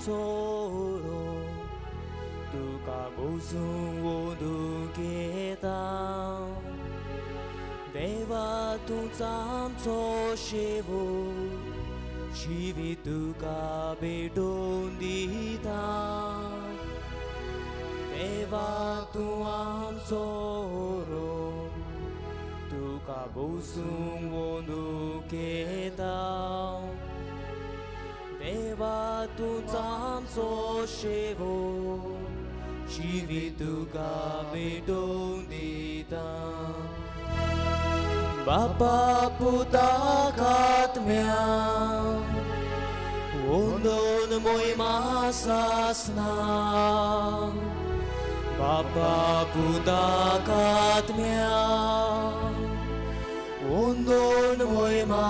सोरो तुका बोसूंक ओदुकेता देवा तूंच आमचो शेवो जिवीत तुका भेटोवन दिता देवा तूं आमचो तुका बोसूंक ओदुकेता देवा तूंच आमचो शेवो जिवीत तुका भेटोवन दिता बापा पुताक आत्म्या वंदन मोहिमा सासना बापा पुताक आत्म्या वंदन मोहिमा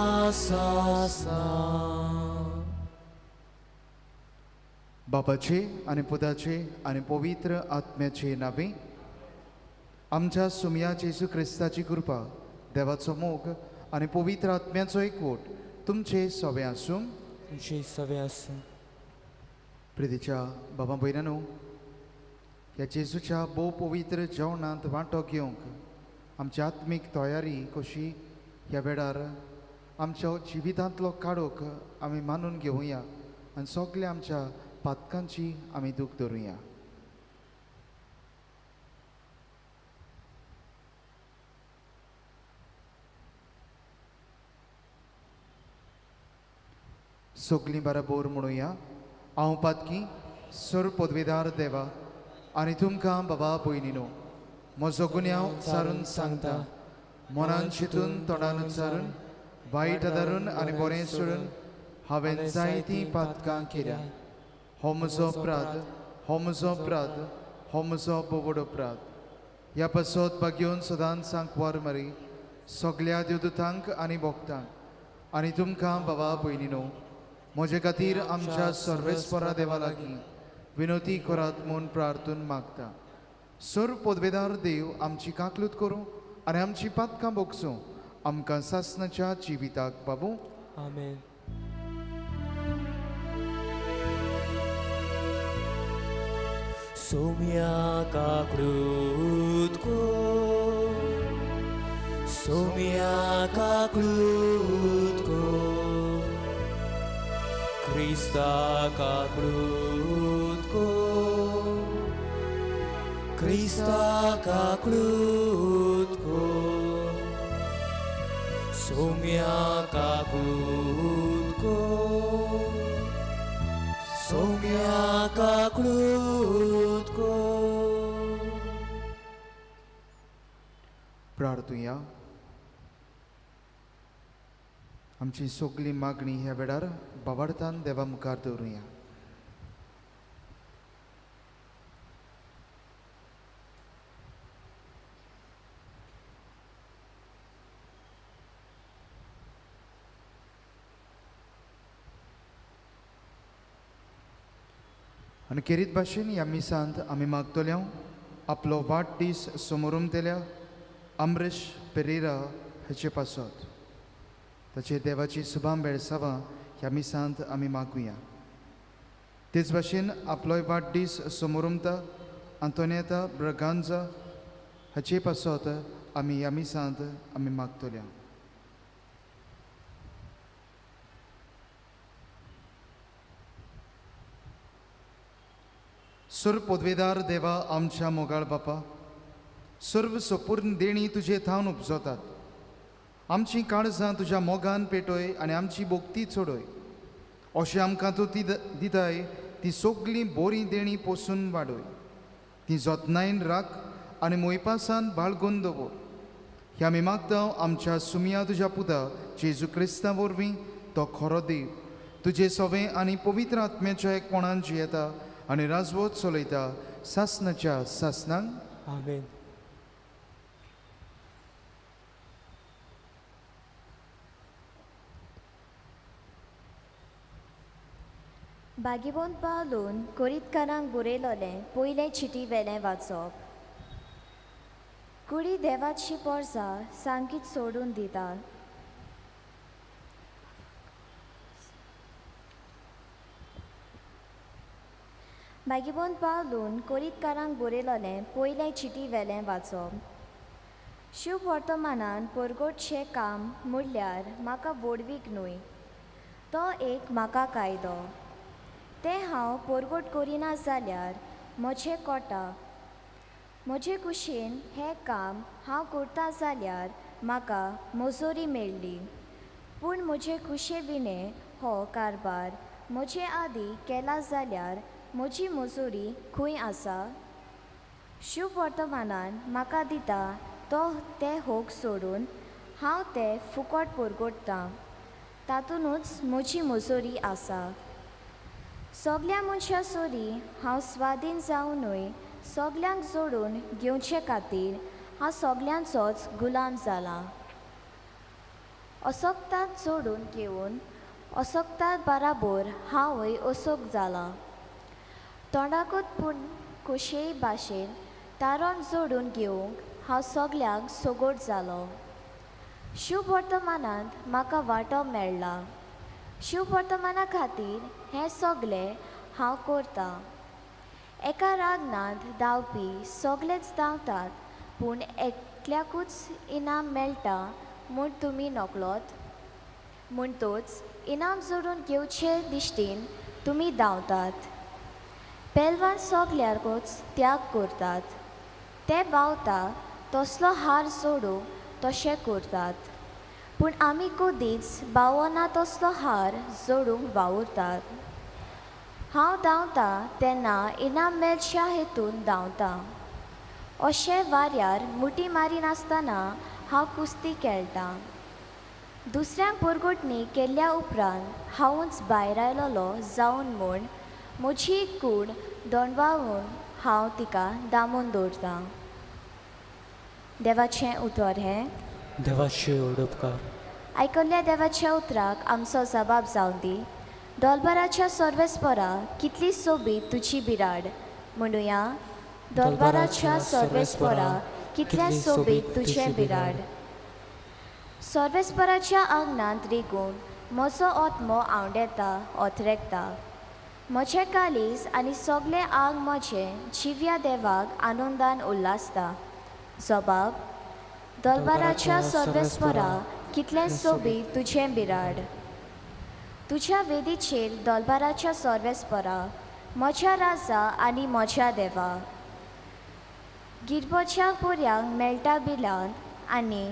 सासना बापाचे आणि पुताचे आणि पवित्र आत्म्याचे नावे आमच्या सुमया जेजू ख्रिस्ताची कृपा देवाचो मोग आणि पवित्र आत्म्याचो एकवट तुमचे सवे आसूं तुमचे सवे आसूं प्रितीच्या बाबा भयणांनो ह्या जेजूच्या भोव पवित्र जेवणांत वांटो घेवंक आमची आत्मीक तयारी कशी ह्या वेळार आमच्या जिवितांतलो काडोक आमी मानून घेवया आनी सगल्या आमच्या पातकांची आमी दूख धरुया सगलीं बरोबर म्हणुया हांव पातकी सर पदवीदार देवा आनी तुमकां बाबा भयणीनो म्हजो गुन्यांव चारून सांगता मनान चिंतून तोंडान उच्चारून वायट धरून आनी बरें सोडून हांवें जायतीं पातकां केल्या हो म्हजो अपराध हो म्हजो अपराध हो म्हजो बोवड अपराध ह्या पासत घेवन सदांच सांकवार मारी सगल्या देवदूतांक आनी भक्तांक आनी तुमकां बाबा भयणीनो म्हजे खातीर आमच्या सर्वेस्परा देवा लागीं विनोती करात म्हूण प्रार्थून मागता सर पदवेदार देव आमची काकलूत करूं आनी आमची पातकां बोगसूं आमकां सासणाच्या जिविताक बाबू आमेन सोम्या काकलूत को सोम्या काकलूत को Krista kaklutko Krista kaklutko Somia kaklutko Somia kaklutko प्रार्थुया आमची सगली मागणी ह्या वेळार बावार्थान देवा मुखार दवरुया आनी खेरीत भाशेन ह्या मिसांत आमी मागतल्या आपलो वाडदीस समोरुमतेल्या अमरीश पेरेरा हाचे पासत ताचे देवाची सुभाम बेळसांवां ह्या मिसांत आमी मागुया तेच भाशेन आपलोय वाडदीस समोरुमता आंतोनिएता ब्रगांजा हाचे पासत आमी ह्या मिसांत आमी मागतल्या सर्व पदवेदार देवा आमच्या मोगाळ बापा सर्व संपूर्ण देणी तुजे थावन उपजतात आमची काळजां तुज्या मोगान पेटोय आनी आमची बोगती चोडय अशें आमकां तूं ती दिताय ती सगलीं बरी देणी पोसून वाडय ती जतनायेन राख आनी मोयपासान बाळगून दवर हें आमी मागता आमच्या सुमया तुज्या पुता जेजू क्रिस्ता वरवीं तो खरो देव तुजे सवें आनी पवित्र आत्म्याच्या एकपणान जियेता आनी राजवट चलयता सासणाच्या सासणांक आमेन बागीबोन पावलून कोरीतकारांक बरयलोलें पयलें चिटी वेलें वाचप कुडी देवाची पोरसां सांकीत सोडून दिता मागीर पावलून कोरीतकारांक बरयलोलें पयलें चिटी वेलें वाचप. शुभ वर्तमानान परगोटचें काम म्हणल्यार म्हाका बोडवीक न्हय, तो एक म्हाका कायदो. तें हांव परगोट करिना जाल्यार म्हजें कोटा. म्हजे कुशीन हें काम हांव करता जाल्यार म्हाका मजुरी मेळ्ळी. पूण म्हजे कुशे विणें हो कारबार म्हजे आदीं केला जाल्यार म्हजी मजुरी खंय आसा? शुभ वर्तमानान म्हाका दिता तो तें होक सोडून हांव तें फुकट परगोडटां. तातूंतूच म्हजी मजुरी आसा. सगल्या मनशां सोरी हांव स्वाधीन जावनूय सगल्यांक जोडून घेवचे खातीर हांव सगल्यांचोच गुलाम जाला. असोक्तांत जोडून घेवन असोक्तात बराबर हांवूय असोक जाला. तोंडाकूच पूण कुशेय भाशेन तारोन जोडून घेवंक हांव सगल्यांक सोगोट जालो. शुभ वर्तमानांत म्हाका वांटो मेळ्ळा. शुभ वर्तमाना खातीर हें सगलें हांव करतां. एका रागनांत धांवपी सगळेच धांवतात, पूण एकल्याकूच इनाम मेळटा म्हूण तुमी नकळोत. म्हणटूच इनाम जोडून घेवचे दिश्टीन तुमी धांवतात. पेलवान सगल्याकूच त्याग करतात. ते भावता तसलो हार जोडूंक तशें करतात, पूण आमी कदींच भावना तसलो हार जोडूंक वावुरतात. हांव धांवतां तेन्ना इनाम मेळच्या हेतून धांवतां. अशें वाऱ्यार मुठी मारिनासतना हांव कुस्ती खेळटां. दुसऱ्यांक परगोटणी केल्ल्या उपरांत हांवूच भायर आयलोलो जावन म्हूण म्हजी कूड दोंडवावून हांव तिका दामून दवरतां. देवाचें उतर हें. देवाचे उपकार. आयकल्ल्या देवाच्या उतराक आमचो जबाब जावन दी. दोलबाराच्या सर्वेस्परा कितली सोबीत तुजी बिराड. म्हणुया, दोलबाराच्या सर्वेस्परा कितलें सोबीत तुजें बिराड. सर्वेस्पराच्या आंगणांत रिगून म्हजो आत्मो आवंडेता ओथरेकता. म्हजें कालीस आनी सगलें आंग म्हजें जिव्या देवाक आनंदान उल्हासता. जबाब. दोलबाराच्या सर्वेस्परा कितलें सोबीत तुजें बिराड. तुज्या वेदीचेर दोलबाराच्या सर्वेस्परा म्हज्या राजा आनी म्हज्या देवा. गिरबोच्या पोरयांक मेळटा बिलांत आनी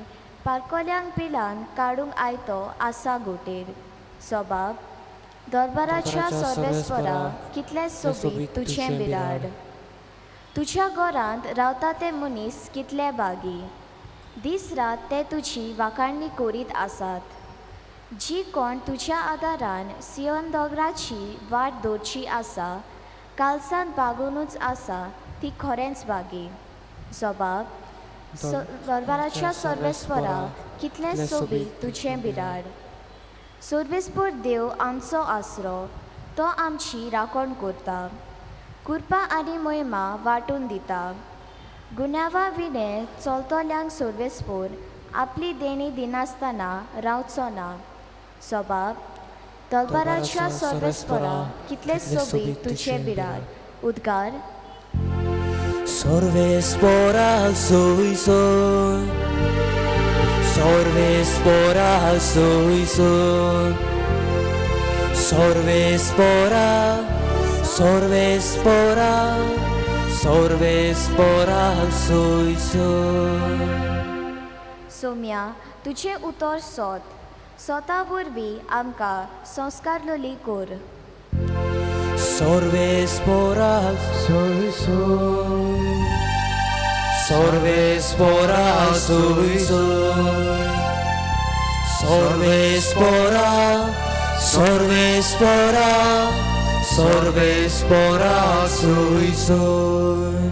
पारकोल्यांक बिलांत काडूंक आयतो आसा गोटेर. जबाब. दोलबाराच्या सर्वेस्परा कितलें सोबीत तुजें बिराड. तुज्या घरांत रावता ते मनीस कितले बागी. दीस रात ते तुजी वाखाणणी करीत आसात. जी कोण तुज्या आदारान सियोन दोंगराची वाट दवरची आसा, कालसांत बागूनूच आसा ती खरेंच बागी. जबाब. दोलबाराच्या सर्वेस्परा कितलें सोबीत तुजें बिराड. सर्वेस्पर देव आमचो आसरो, तो आमची राखण करता. कृपा आनी महिमा वांटून दिता. गुन्यांवा विणें चलतल्यांक सर्वेस्पर आपली देणी दिनासतना रावचो ना. जबाब. दोलबाराच्या सर्वेस्परा कितलें सोबीत तुजें बिराड. उद्गार. Sorvespora soy soy, sorvespora soy soy, sorvespora, sorvespora, sorvespora soy soy. Saumya, तुजें उतर सोद. स्वता वरवीं आमकां संस्कार लोली कर. Sorvespora soy soy, sorvespora soy soy, sorvespora, sorvespora, sorvespora soy soy.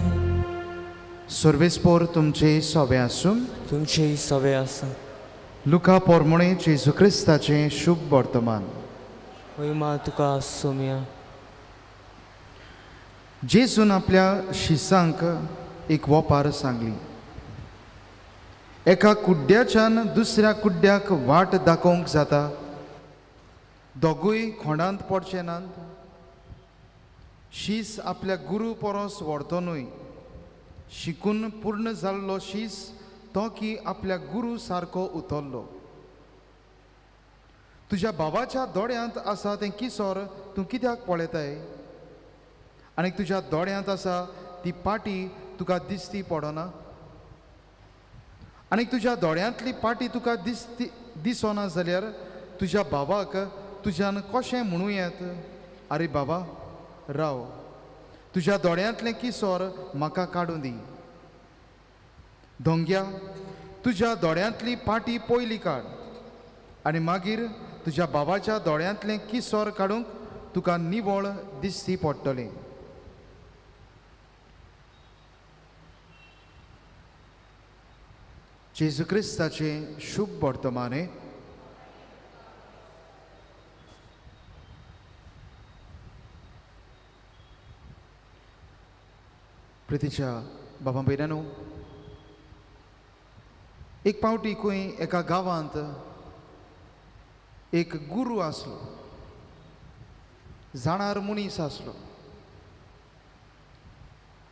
सर्वेस्पोर तुमचे सोबे आसूं. तुमचे सवे आसा. लुका पोरमोणे जेजू क्रिस्ताचें शुभ वर्तमान. महिमा तुका सोम्या. जेजून आपल्या शिसांक एक वोपार सांगली. एका कुड्ड्याच्यान दुसऱ्या कुड्ड्याक वाट दाखोवंक जाता. दोगूय खोंडांत पडचे नात. शीस आपल्या गुरू परस व्हरतो न्हय, शिकून पूर्ण जाल्लो शीस तो की आपल्या गुरू सारको उतरलो. तुज्या बाबाच्या दोळ्यांत आसा तें किसोर तूं कित्याक पळयताय, आनी तुज्या दोळ्यांत आसा ती पाटी तुका दिसती पडना, आनी तुज्या दोळ्यांतली पाटी तुका दिसना जाल्यार तुज्या बाबाक तुज्यान कशें म्हणूं येत, आरे बाबा राव, तुज्या दोळ्यांतलें किसोर म्हाका काडून दी. धोंग्या, तुज्या दोळ्यांतली पाटी पयली काड, आनी मागीर तुज्या बाबाच्या दोळ्यांतलें किसोर काडूंक तुका निवळ दिसती पडटलें. जेजू क्रिस्ताचें शुभ वर्तमाने. प्रितीच्या बाबा भयणांनो, एक पावटी खंय एका गांवांत एक गुरू आसलो, जाणार मनीस आसलो.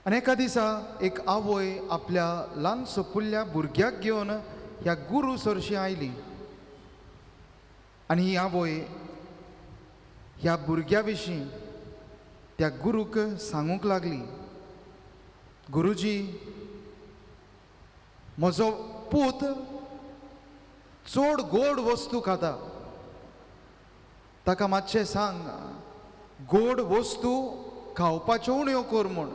आनी एका दिसा एक आवय आपल्या ल्हान सकुल्ल्या भुरग्याक घेवन ह्या गुरू सरशी आयली. आनी ही आवय ह्या भुरग्या विशीं त्या गुरूक सांगूंक लागली, गुरुजी, म्हजो पूत चड गोड वस्तू खाता, ताका मातशें सांग गोड वस्तू खावपाच्यो उण्यो कर म्हूण.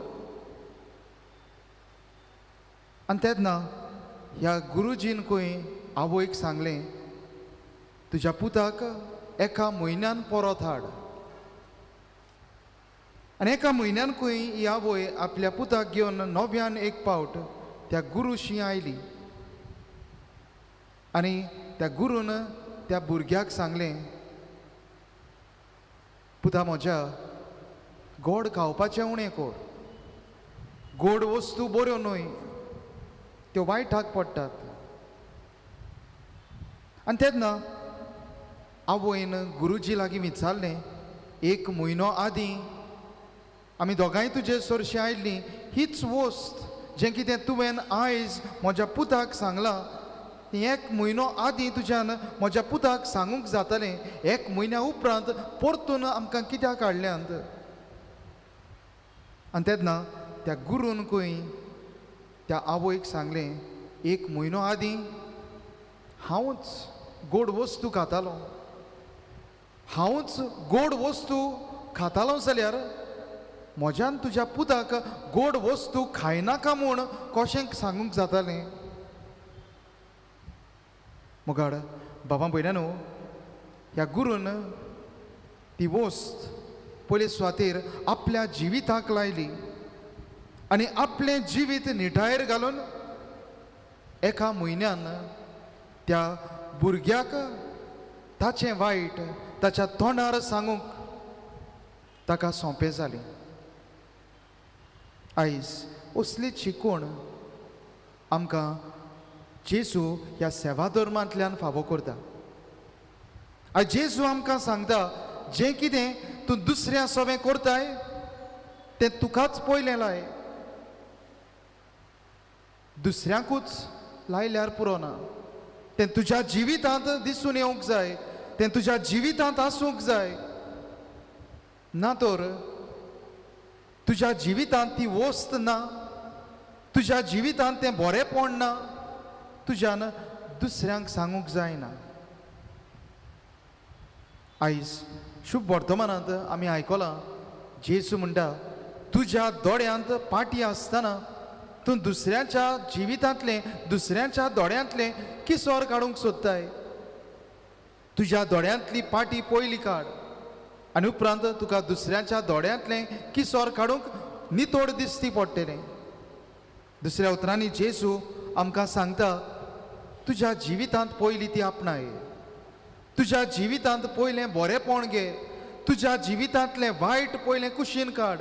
आनी तेन्ना ह्या गुरुजीन खंय आवयक सांगलें, तुज्या पुताक एका म्हयन्यान परत हाड. आनी एका म्हयन्यान खंय ही आवय आपल्या पुताक घेवन नव्यान एक पावट त्या गुरूशी आयली. आनी त्या गुरून त्या भुरग्याक सांगलें, पुता म्हज्या, गोड खावपाचें उणें कर, गोड वस्तू बऱ्यो न्हय, त्यो वायटाक पडटात. आनी तेन्ना आवयन गुरुजी लागीं विचारलें, एक म्हयनो आदीं आमी दोगांय तुजे सरशी आयिल्लीं, हीच वस्त जें कितें तुवें आयज म्हज्या पुताक सांगलां, एक म्हयनो आदीं तुज्यान म्हज्या पुताक सांगूंक जातालें, एक म्हयन्या उपरांत परतून आमकां कित्याक हाडल्यांत. आनी तेन्ना त्या गुरून खंय त्या आवयक सांगलें, एक म्हयनो आदीं हांवूच गोड वस्तू खातालो, हांवूच गोड वस्तू खातालो जाल्यार म्हज्यान तुज्या पुताक गोड वस्तू खायनाका म्हूण कशें सांगूंक जातालें. मुगाड बाबा भयणांनो, ह्या गुरून ती वस्त पयले सुवातेर आपल्या जिविताक लायली आनी आपलें जिवीत निठायेर घालून एका म्हयन्यान त्या भुरग्याक ताचें वायट ताच्या तोंडार सांगूंक ताका सोंपें जालें. आयज असलीच शिकवण आमकां जेजू ह्या सेवा धर्मांतल्यान फावो करता. आयज जेजू आमकां सांगता, जें कितें तूं दुसऱ्या सोबें करताय तें तुकाच पयलें लाय, दुसऱ्यांकूच लायल्यार पुरोना. तें तुज्या जिवितांत दिसून येवंक जाय, तें तुज्या जिवितांत आसूंक जाय. ना तर तुज्या जिवितांत ती वस्त ना, तुज्या जिवितांत तें बरेंपण ना, तुज्यान दुसऱ्यांक सांगूंक जायना. आयज शुभ वर्तमानांत आमी आयकलां, जेजू म्हणटा, तुज्या दोळ्यांत पाटी आसतना तूं दुसऱ्याच्या जिवितांतलें, दुसऱ्याच्या दोळ्यांतलें किसोर काडूंक सोदताय. तुज्या दोळ्यांतली पाटी पयली काड, आनी उपरांत तुका दुसऱ्याच्या दोळ्यांतलें किसोर काडूंक नितोड दिसती पडटलें. दुसऱ्या उतरांनी जेजू आमकां सांगता, तुज्या जिवितांत पयली ती आपणाय, तुज्या जिवितांत पयलें बरेंपण घे, तुज्या जिवितांतलें वायट पयलें कुशीन काड,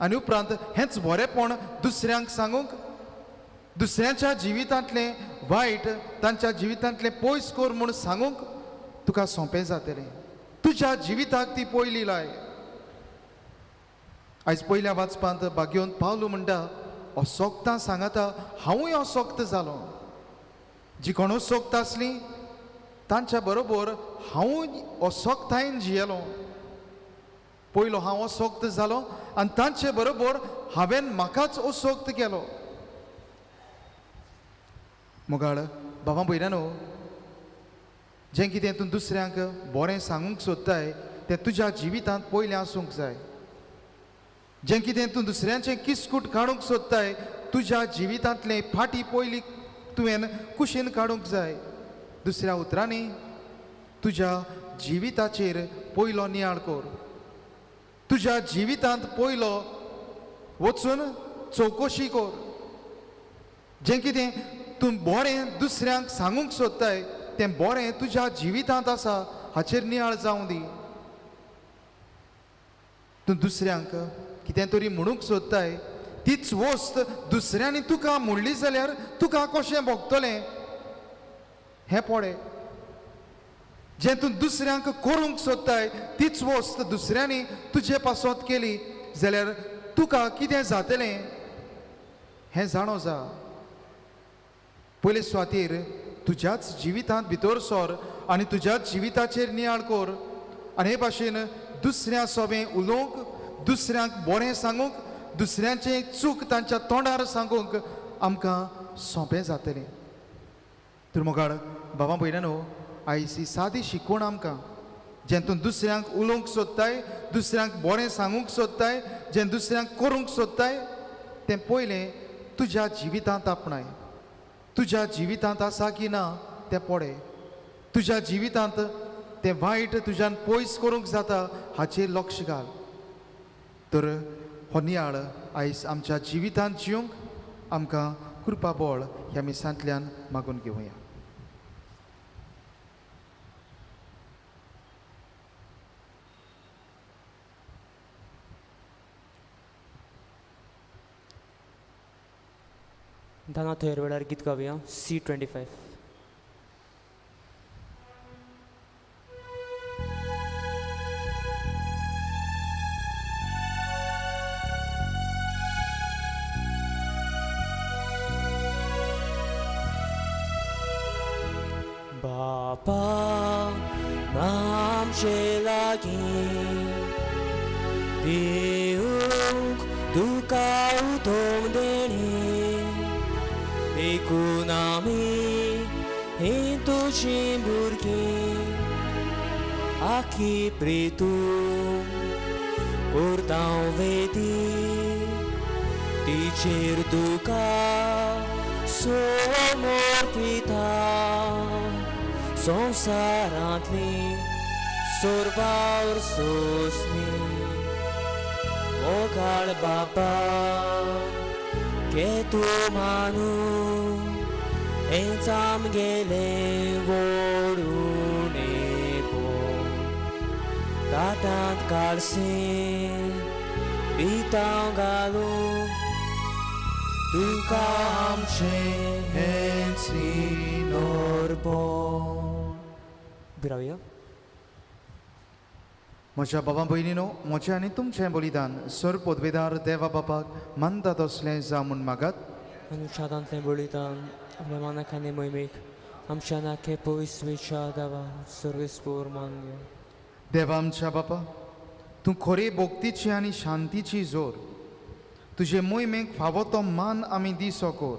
आनी उपरांत हेंच बरेंपण दुसऱ्यांक सांगूंक, दुसऱ्याच्या जिवितांतलें वायट तांच्या जिवितांतलें पयस कर म्हूण सांगूंक तुका सोंपें जातलें. तुज्या जिविताक ती पयली लाय. आयज पयल्या वाचपांत भाग्योन पावलो म्हणटा सोगतां सांगाता हांवूय सोक्त जालो. जी कोण सोक्त आसली तांच्या बरोबर हांवूय सोगतायेन जियेलो. पयलो हांव सोक्त जालो आनी तांचे बरोबर हांवें म्हाकाच सोक्त केलो. मोगाळ बाबा भयणानो, जें कितें तूं दुसऱ्यांक बरें सांगूंक सोदताय तें तुज्या जिवितांत पयलें आसूंक जाय. जें कितें तूं दुसऱ्यांचें किसकूट काडूंक सोदताय तुज्या जिवितांतलें फाटी पयलीं तुवें कुशीन काडूंक जाय. दुसऱ्या उतरांनी तुज्या जिविताचेर पयलो नियाळ कोर. तुज्या जिवितांत पयलो वचून चवकशी कोर. जें कितें तूं बरें दुसऱ्यांक सांगूंक सोदताय तें बरें तुज्या जिवितांत आसा हाचेर नियाळ जावं दी. तूं दुसऱ्यांक कितें तरी म्हणूंक सोदताय तीच वस्त दुसऱ्यांनी तुका म्हणली जाल्यार तुका कशें भोगतलें हें पळय. जें तूं दुसऱ्यांक करूंक सोदताय तीच वस्त दुसऱ्यांनी तुजे पासत केली जाल्यार तुका कितें जातलें हें जाणो जा. पयले सुवातेर तुज्याच जिवितांत भितर सर आनी तुज्याच जिविताचेर नियाळ कोर. आनी हे भाशेन दुसऱ्या सोबें उलोवंक, दुसऱ्यांक बरें सांगूंक, दुसऱ्यांचें चूक तांच्या तोंडार सांगूंक आमकां सोंपें जातलें. तर मोगाळ बाबा भयणानो, आयज ही सादी शिकवण आमकां जें तूं दुसऱ्यांक उलोवंक सोदताय, दुसऱ्यांक बरें सांगूंक सोदताय, जें दुसऱ्यांक करूंक सोदताय तें पयलें तुज्या जिवितांत आपणाय. तुज्या जिवितांत आसा की ना तें पळय. तुज्या जिवितांत तें वायट तुज्यान पयस करूंक जाता हाचेर लक्ष घाल. तर हो नियाळ आयज आमच्या जिवितांत जिवंक आमकां कृपा बळ ह्या मिसांतल्यान मागून घेवया. धाना थंय वेळार गीत गावया C25. बापा आमचे लागीं भिवूंक तुका उठोवंक देणी देखून आमी ही तुजी भुरगीं आखी प्रितून करता वेदी तिचेर तुका समर्पिता संवसारांतली सोरवावर सोसणी मोगाळ बाबा के तूं मानूं हेंच आमगेलें वोडून येवं ताटांत काळसें पितांव घालूं तुका आमचें हेंच नोरपण. बिरावया. म्हज्या बाबा भयणीनो, म्हजें आनी तुमचें बलिदान सर पदवेदार देवा बापाक मानता तसलें जावं म्हूण मागात. आनी शादांतलें बलिदान आपल्या मनाक आनी मोहिमेक आमच्या नाके पयस विचार दावा सर्वेस्पोर मान्य. देवा आमच्या बापा, तूं खरी भोक्तीची आनी शांतीची जोर. तुजे मोहिमेक फावो तो मान आमी दिसो कोर.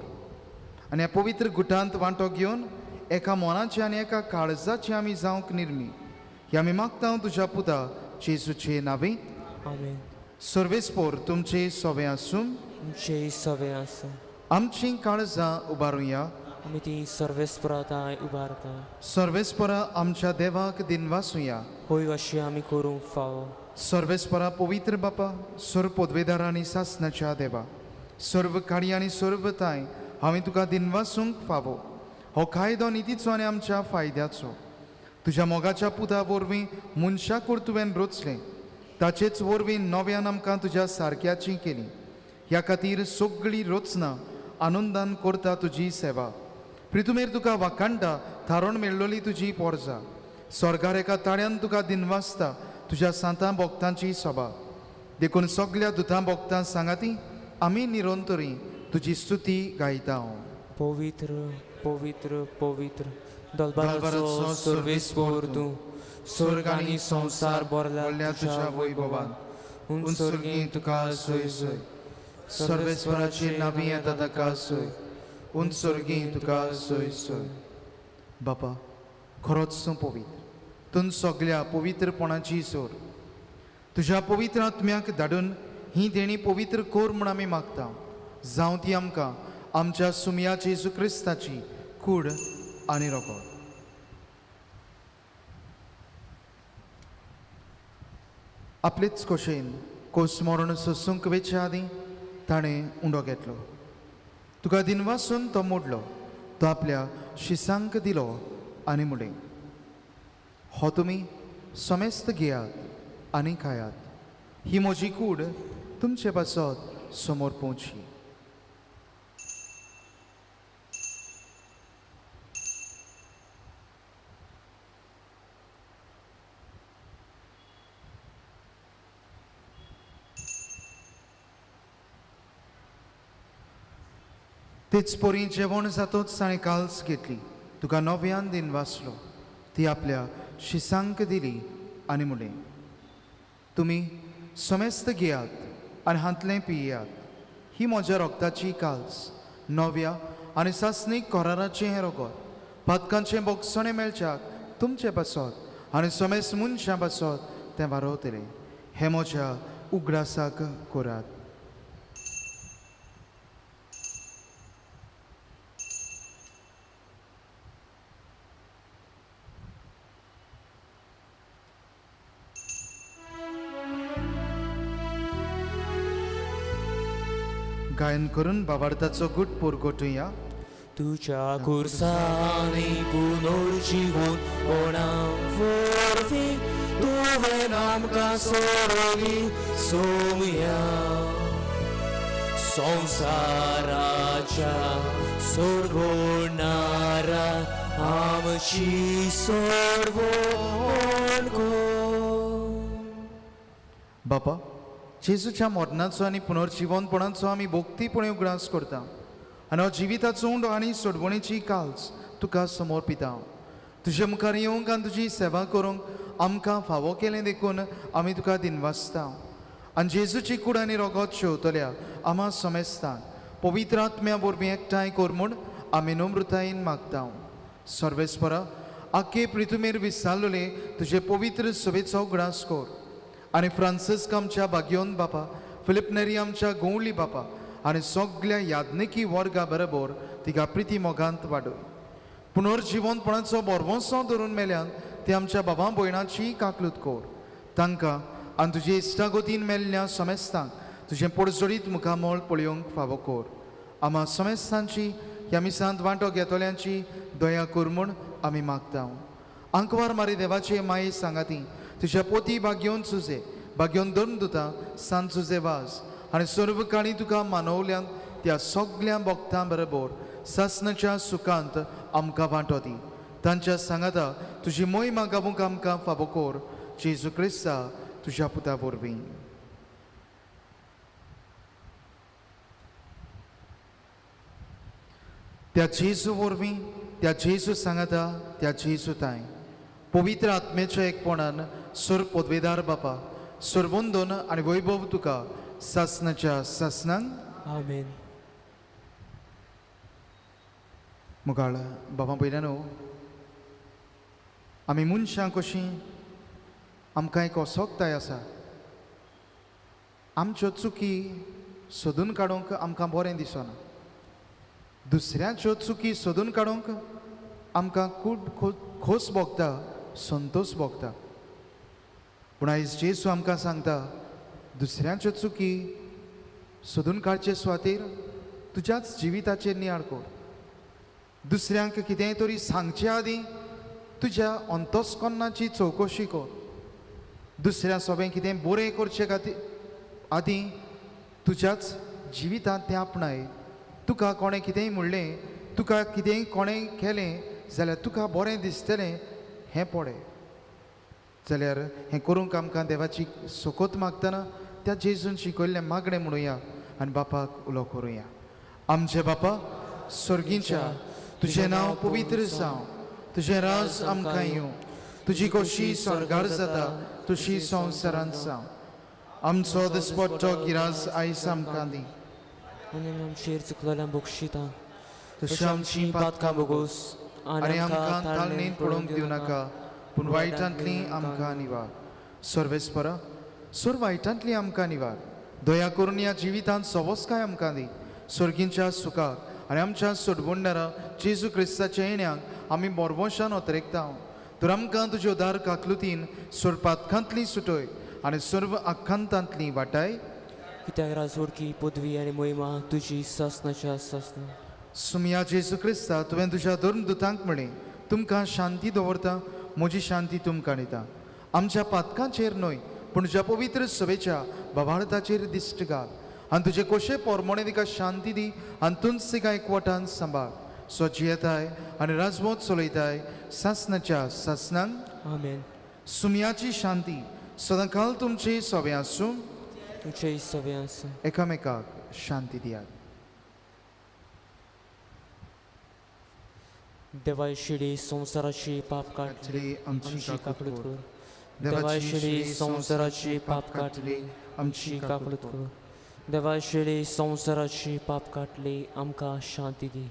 आनी ह्या पवित्र गुटांत वांटो घेवन एका मोनाची आनी एका काळजाची आमी जावंक निर्मी ही आमी मागता तुज्या पुता जेजूचे नांवे. आमेन. सर्वेस्पोर तुमचे सोबे आसूं. आमचे सवे आसा. आमचीं काळजां उबारुया. आमी ती सर्वेस्पराताय उबारता. सर्वेस्परा आमच्या देवाक दिनवासुया. होय अशी आमी करूंक फावो. सर्वेस्परा पवित्र बापा, सर्व पदवेदार आनी सासणाच्या देवा, सर्व काळी आनी सर्व ताय हांवें तुका दिनवासूंक फावो. हो कायदो नितीचो आनी आमच्या फायद्याचो. तुज्या मोगाच्या पुता वरवीं मनशाक तुवें रचलें, ताचेच वरवीं नव्यान आमकां तुज्या सारक्याची केली. ह्या खातीर सगळीं रचना आनंदान करता तुजी सेवा. प्रितुमेर तुका वाकाणटा थारोन मेळ्ळोली तुजी पोरजां. स्वर्गार एका ताळ्यान तुका दिनवासता तुज्या सांता भोगतांची सभा. देखून सगळ्या दुतां भोगतां सांगाती आमी निरंतरी तुजी स्तुती गायता Pavitr, pavitr, pavitr, दलबराचो dalbaraco सर्वेस्पोर तूं, स्वर्ग स्वर्ग आनी आनी संसार भरला भरल्या तुझ्या वैभवान. उंचरगी तुका सोय सोय, सर्वेस्वराची नावी येता ताका सोय उंचरगी तुका सोय सोय. बापा खरोच तूं पवित्र, तूं सगळ्या पवित्रपणाची सोर. तुज्या पवित्र आत्म्याक धाडून ही देणी पवित्र कोर म्हूण आमी मागता. जावं ती आमकां आमच्या सुमयाची येशू क्रिस्ताची कूड आनी रोगोड. आपलेच खोशेन कोसमोरण सोसूंक वेच्या आदीं ताणें उंडो घेतलो. तुका दिनवासून तो मोडलो, तो आपल्या शिसांक दिलो आनी मुडें. हो तुमी समेस्त घेयात आनी खायात. ही म्हजी कूड तुमचे पासत समोर पोवची. तेच पोरी जेवण जातोच ताणें काल्स घेतली. तुका नव्यान दिन वाचलो, ती आपल्या शिसांक दिली आनी मुडें. तुमी समेस्त घेयात आनी हातलें पियेयात. ही म्हज्या रोगताची काल्स, नव्या आनी सासणीक कोराराचें हें रोगोत. पातकांचें बोगसणें मेळच्याक तुमचे पासत आनी समेस्त मनशां पासत तें वारोवतलें. हें म्हज्या उगडासाक करात. गायन करून बाबार्थाचो गुट पुरगोटुया. तुझ्या खुर्सानी पुनर्जीवन होणार वरवी, तुवें आमकां सोडली सोमया. संवसाराच्या सोडवणारा आमची सोडवण कर. बापा जेजूच्या मरणाचो आनी पुनर्जिवनपणाचो आमी भोक्तीपणे उगडास करता आनी हो जिविताचो उंडो आनी सोडवणेची काल्स तुका समर्पिता. तुजे मुखार येवंक आनी तुजी सेवा करूंक आमकां फावो केलें देखून आमी तुका दिनवासता. आनी जेजूची कूड आनी रोगोत शेवतल्या आमा समेस्तांक पवित्र आत्म्या वरवीं एकठांय कर म्हूण आमी नम्रतायेन मागता. सर्वेस्परा आख्खे पृथ्वीमेर विस्तारलेले तुजे पवित्र सभेचो उगडास कर. आनी फ्रांसिस्क आमच्या बागयोन बापा, फिलिप नेरी आमच्या गवळी बापा आनी सगळ्या याज्ञिकी वर्गा बरोबर तिका प्रिती मोगांत वाडय. पुनर्जिवनपणाचो बोरवोसो धरून मेल्यान ते आमच्या बाबा भयणाची काकलूत कर. तांकां आनी तुजे इश्टागोतीन मेल्ल्या समेस्तांक तुजें पडजडीत मुखामोळ पळयोवंक फावो कर. आमा समेस्तांची ह्या मिसांत वांटो घेतोल्यांची दया कर म्हूण आमी मागता. आंकवार मारी देवाचे माये सांगाती तुज्या पोती बागयोन सुजे, बागयोन दोन दुतां सांत सुजे वाज आनी सर्व काणी तुका मानवल्यान त्या सगळ्या भक्तां बरोबर सासणाच्या सुखांत आमकां वांटो दी. तांच्या सांगाता तुजी मोहिमा गावूंक आमकां फावो कर. जेजू क्रिस्ता तुज्या पुता वरवीं. त्या जेजू वरवीं, त्या जेजू सांगाता, त्या जेजू ताय पवित्र आत्म्याच्या एकपणान सुर पदवेदार बापा सर्वोंदोन आनी वैभव तुका सासणाच्या सासणांक आमेन. मुगाळ बाबा भयणानो, आमी मनशां कशीं आमकां एक असोकताय आसा. आमच्यो चुकी सोदून काडूंक आमकां बरें दिसना. दुसऱ्याच्यो चुकी सोदून काडूंक आमकां खूब खोस भोगता, संतोश भोगता. पूण आयज जेजू आमकां सांगता दुसऱ्याच्यो चुकी सोदून काडचे सुवातेर तुज्याच जिविताचेर नियाळ कर. दुसऱ्यांक कितेंय तरी सांगचे आदीं तुज्या अंतस्करणाची चवकशी कर. दुसऱ्या सोबें कितें बरें करचे खातीर आदीं तुज्याच जिवितांत तें आपणाय. तुका कोणें कितेंय म्हणलें, तुका कितेंय कोणें केलें जाल्यार तुका बरें दिसतलें हें पळय. जाल्यार हें करूंक आमकां देवाची सोकोत मागतना त्या जेजून शिकयल्लें मागणें म्हणुया आनी बापाक उलो करुया. आमचे बापा स्वर्गींच्या, तुजें नांव पवित्र जावं, तुजें राज आमकां येवं, तुजी खोशी स्वर्गार जाता तशी संवसारांत जावं. आमचो दिसपट्टो गिरास आयज आमकां दी, आनी आमचेर चुकलेल्यांक बक्षिता, तशी आमची पातकां बोगोस आनी आमकां ताळणेंत पडोवंक दिवं नाका, पूण वायटांतली आमकां निवार. सर्वेस्परा, सोर वायटांतली आमकां निवार. दया करून ह्या जिवितांत सवस्काय आमकां दी. स्वर्गींच्या सुखाक आनी आमच्या सोडवणदारा जेजू क्रिस्ताच्या येण्याक आमी मोरवोशान ओतरेकता. तर आमकां तुज्यो उदार काकलुतीन सोर पातकांतली सुटय आनी सर्व आख्खांतांतली वाटाय. कित्याक राजवडकी पदवी आनी मोहिमा तुजी सासनाच्या सासना. सुमया जेजू क्रिस्ता, तुवें तुज्या धर्म दुतांक म्हणलें, तुमकां शांती दवरता, म्हजी शांती तुमकां दिता. आमच्या पातकांचेर न्हय पूण तुज्या पवित्र सभेच्या भवार्थाचेर दिश्ट घाल आनी तुजे कशे पोरमोणे तिका शांती दी आनी तुंच तिका एकवटान सांबाळ. सो जियेताय आनी राजवट चलयताय सासनाच्या सासनांक. आमेन. सुमयाची शांती सदांकाल तुमचे सोबे आसूं. तुमचे सवे आसूं. एकामेकाक शांती दियात. देवाशिडी संवसाराची पाप काटली आमची काकलूत कर. देवाशिडी देवाशिडी संवसाराची पाप काटली आमची काकलूत कर. देवाशिडी संवसाराची पाप काटली आमकां शांती दी.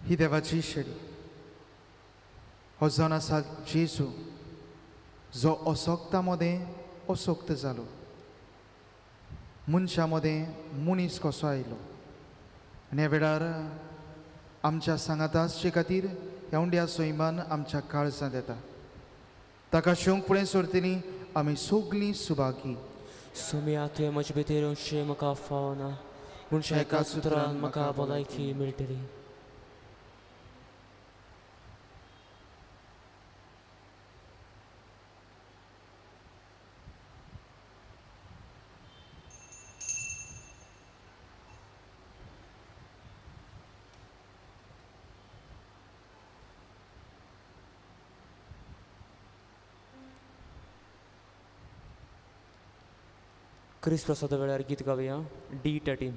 ही देवाची शेडी. हो जावन आसा जेजू, जो असोक्ता मदें असोक्त जालो, मनशा मदें मनीस कसो आयलो आनी ह्या वेळार आमच्या सांगाता आसचे खातीर ह्या उंड्या सैमान आमच्या काळजांत येता. ताका शेवंक फुडें सरतली आमी सगलीं सुभागी. सुम्या तुवें म्हजे भितर येवचें म्हाका फावना, म्हणच्या एका सुत्रान म्हाका भलायकी मेळटली. क्रिस प्रसादा वेळार गीत गावया. D13.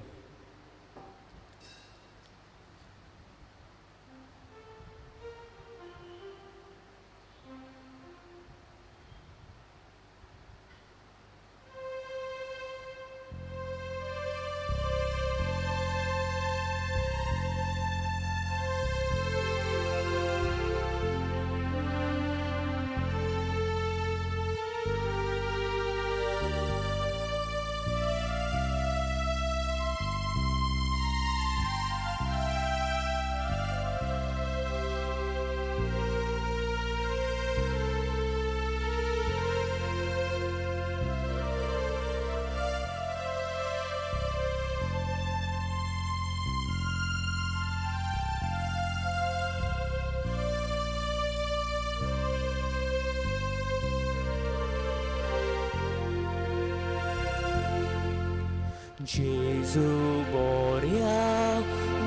जेजू बऱ्या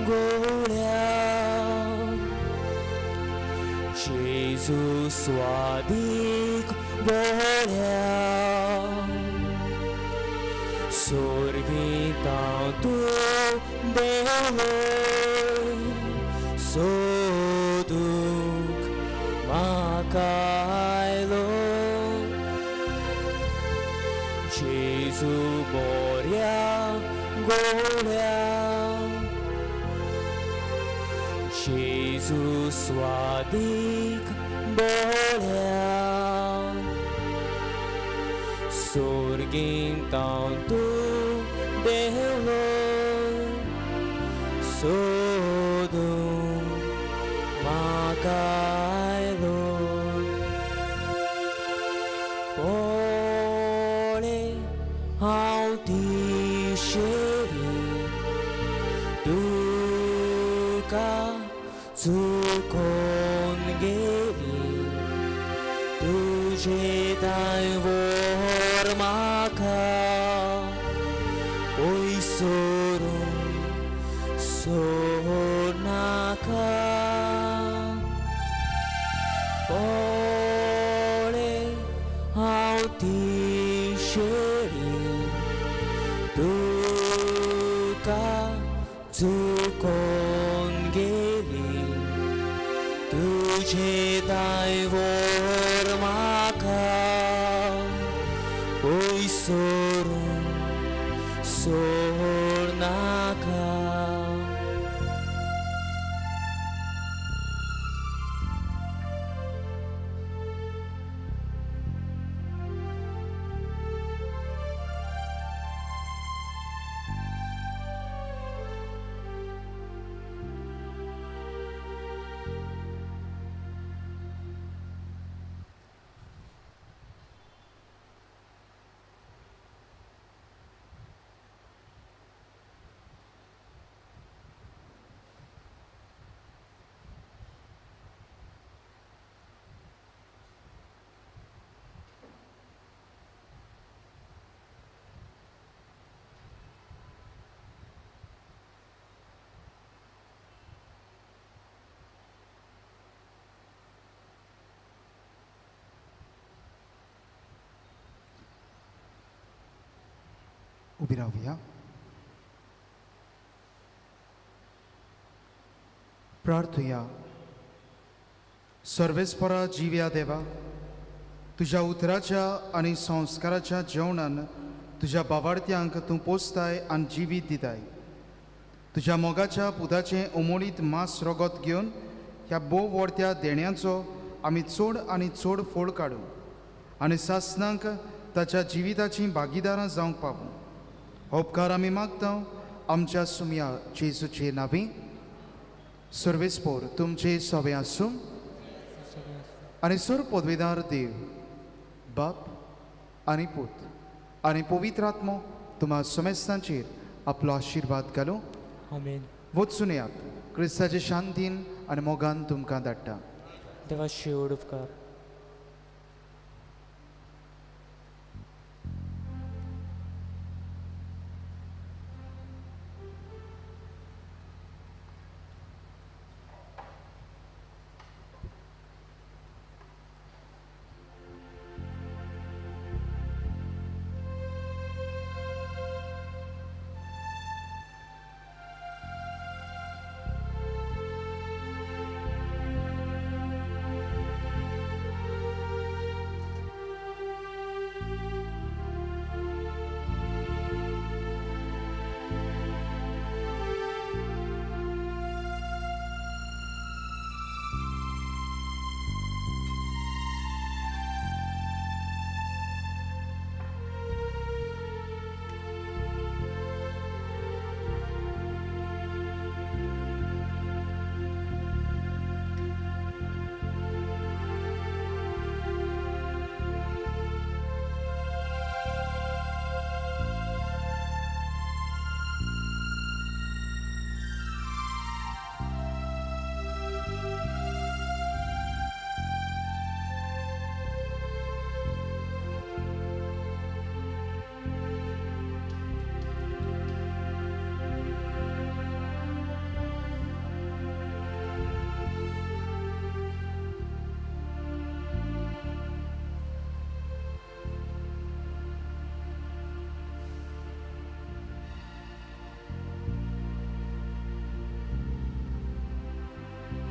गोळ्या, जेजू स्वादीक बऱ्या, स्वर्गीता तूं देव सोदूंक म्हाका आयलो. जेजू बऱ्या गोळ्या, जेजू स्वादीक बऱ्या, स्वर्गींतां तूं देवलो सोदूंक म्हाका आयलो. पळय हांव तिशेरी तुका चुकोन गेली, तुजे दायवर म्हाका पयसरून सोडनाका. चुकोन गेली तुझे दायवोर म्हाका ओय सोडून सोड नाका. उभी राहूया. प्रार्थूया. सर्वेस्परा जिव्या देवा, तुझ्या उतराच्या आणि संस्काराच्या जेवणान तुझ्या बावार्थ्यांक तूं पोसताय आनी जिवीत दिताय. तुझ्या मोगाच्या पुताचें उमळीत मांस रोगत घेवन ह्या बोव वर्त्या देण्याचो आमी चड आनी चड फोड काडूं आनी सासणांक ताच्या जिविताचीं भागीदारां जावंक पावूं. हो उपकार आमी मागता आमच्या सुमया जेजूचे नांवी. सर्वेस्पोर तुमचे सवे आसूं आनी सर पदवेदार देव बाप आनी पूत आनी पवित्र आत्मो तुम्हा समेस्तांचेर आपलो आशिर्वाद घालूं. आमेन. वचून येयात. क्रिस्ताचे शांतीन आनी मोगान तुमकां धाडटा. देवाचे व्हड उपकार.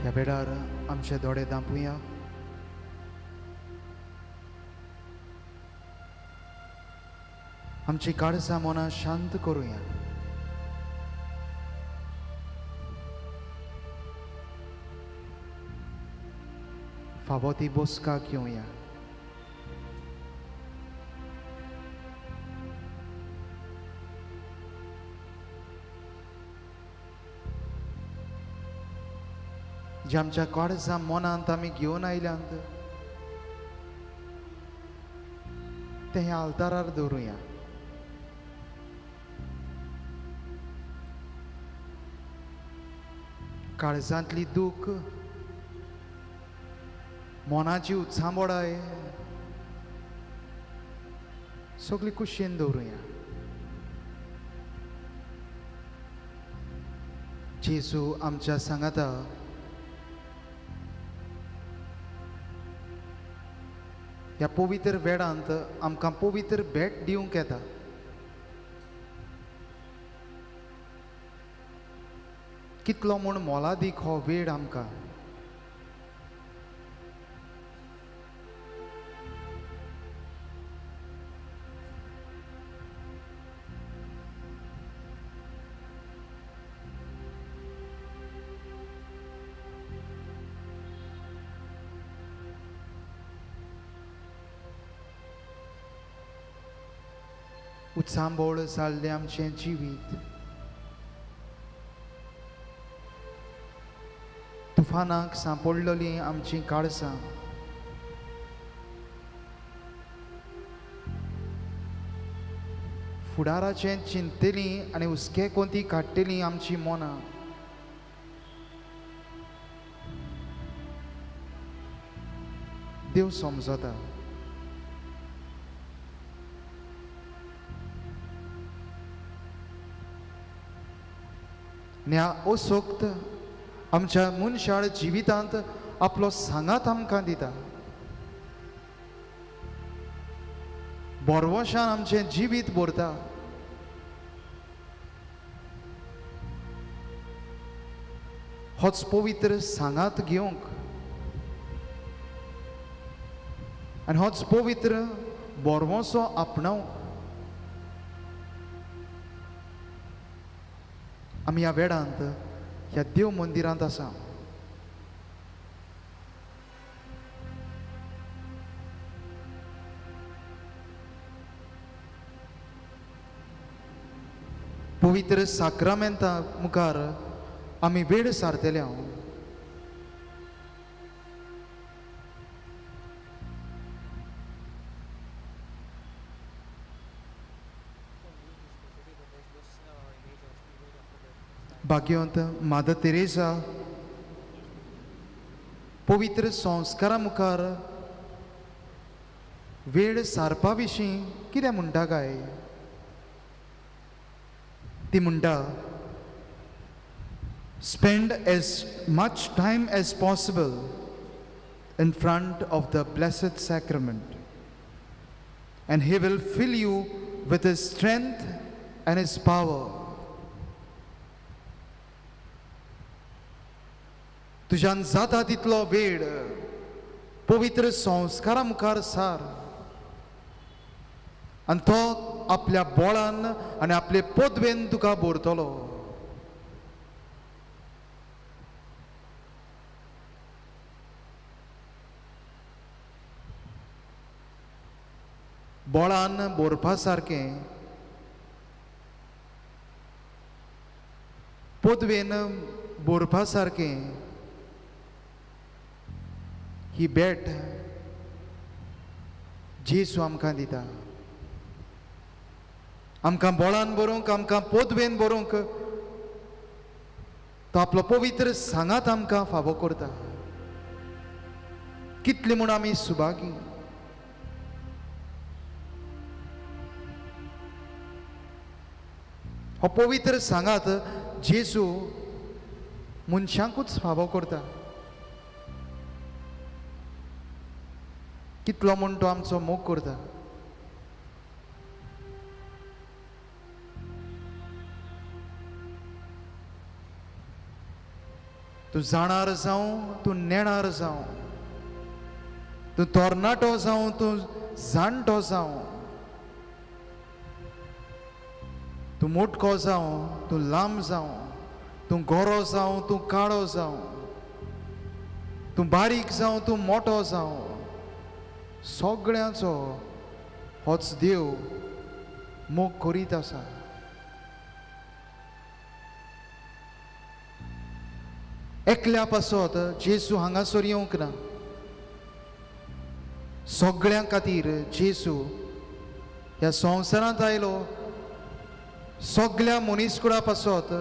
ह्या वेळार आमचे दोळे धांपूया. आमची काळजां मनां शांत करुया. फावो ती बसका घेवया. जे आमच्या काळजां मनांत आमी घेवन आयल्यांत ते ह्या आल्तारार दवरुया. काळजांतली दूख, मनाची उत्सांबोडाय सगळी कुशीन दवरुया. जेजू आमच्या सांगाता ह्या पवित्र वेळांत आमकां पवित्र भेट दिवंक येता. कितलो म्हूण मोलादीक हो वेळ आमकां. उत्सांबोळ जाल्लें आमचें जिवीत तुफानाक सांपडलेलीं आमचीं काळजां फुडाराचें चिंतलीं आनी हुस्के कोंती काडटलीं आमचीं मनां देव समजता. ह्या ओसोक्त आमच्या मनशाळ जिवितांत आपलो सांगात आमकां दिता. बोरवशान आमचें जिवीत भरता. होच पवित्र सांगात घेवंक आनी होच पवित्र बोरवोसो आपणावंक आमी ह्या वेळांत ह्या देव मंदिरांत आसा. पवित्र साक्रामेंता मुखार आमी वेळ सारतले. हांव भाग्यवंत मादर तेरेसा पवित्र संस्कारा मुखार वेळ सारपा विशीं कितें म्हणटा काय. ती म्हणटा, spend as much time as possible in front of the blessed sacrament and he will fill you with his strength and his power. तुज्यान जाता तितलो वेळ पवित्र संस्कारा मुखार सार आनी तो आपल्या बोळान आनी आपले पदवेन तुका भरतलो. बोळान भरपा सारकें पदवेन भरपा सारकें ही भेट जेजू आमकां दिता. आमकां बोळान बरोवंक आमकां पदवेन बरोवंक तो आपलो पवित्र सांगात आमकां फावो करता. कितले म्हूण आमी सुभागी. हो पवित्र सांगात जेजू मनशांकूच फावो करता. कितलो म्हूण तो आमचो मोग करता. तूं जाणार जावं तूं नेणार जावं तूं तरणाटो जावं तूं जाणटो जावं तूं मोठको जावं तूं लांब जावं तूं गोरो जावं तूं काळो जावं तूं बारीक जावं तूं मोठो जावं सगळ्यांचो होच देव मोग करीत आसा. एकल्या पासत जेजू हांगासर येवंक ना. सगळ्यां खातीर जेजू ह्या संवसारांत आयलो. सगळ्या मनीसकुळा पासत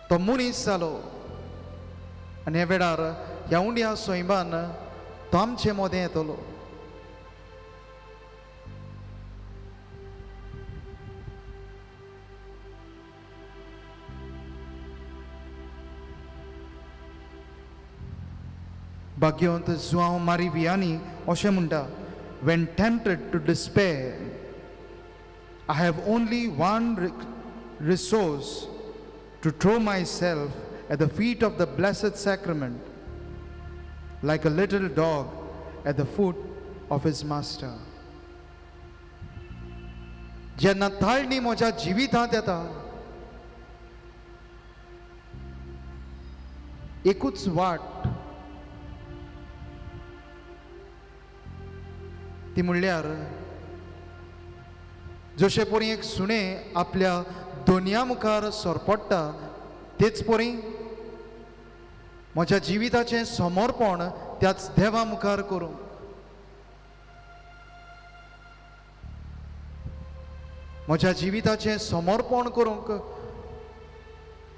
तो मनीस जालो आनी ह्या वेळार ह्या उंड्या सैमान तो आमचे मोदें येतलो. भाग्यवंत जुआंव मारी वियानी अशें म्हणटा, when tempted to despair I have only one resource to throw myself at the feet of the Blessed Sacrament, like a little dog at the foot of his master. जेन्ना ताळणी म्हज्या जिवितांत येता, एकूच वाट ती म्हणल्यार जशे परी एक सुणें आपल्या दोनया मुखार सोरपडटा, तेच परी म्हज्या जिविताचें समर्पण त्याच देवा मुखार करूंक. म्हज्या जिविताचें समर्पण करूंक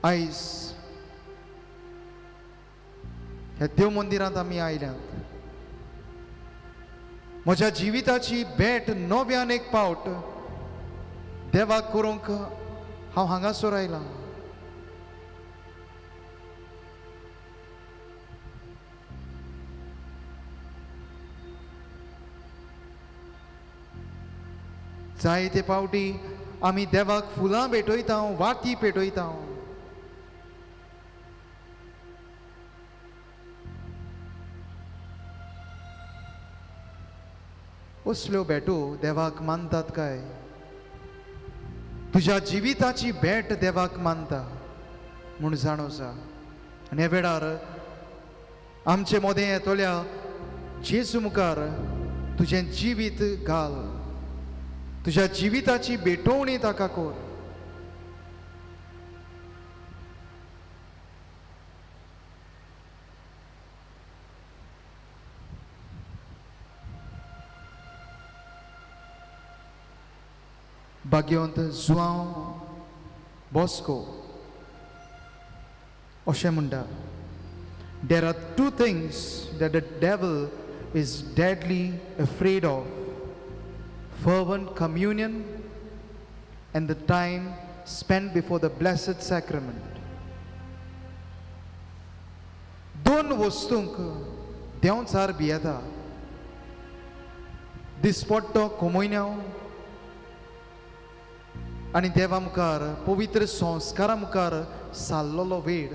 आयज ह्या देव मंदिरांत आमी आयल्यात. म्हज्या जिविताची भेट नव्यान एक पावट देवाक करूंक हांव हांगासर आयलां. जायते पावटी आमी देवाक फुलां भेटयता, वाती पेटयता. असल्यो भेटो देवाक मानतात काय? तुज्या जिविताची भेट देवाक मानता म्हूण जाणोसा. आनी ह्या वेळार आमचे मोदें येतोल्या जेजू मुखार तुजें जिवीत घाल. तुज्या जिविताची भेटोवणी ताका कर. भाग्यवंत जुआंव बॉस्को अशें म्हणटा, there are two things that the devil is deadly afraid of: fervent communion and the time spent before the Blessed Sacrament. दोन वस्तूंक देव चार भियेता: दिसपट्टो कोमोयन्याव आनी देवा मुखार पवित्र संस्कारा मुखार सारलोलो वेळ.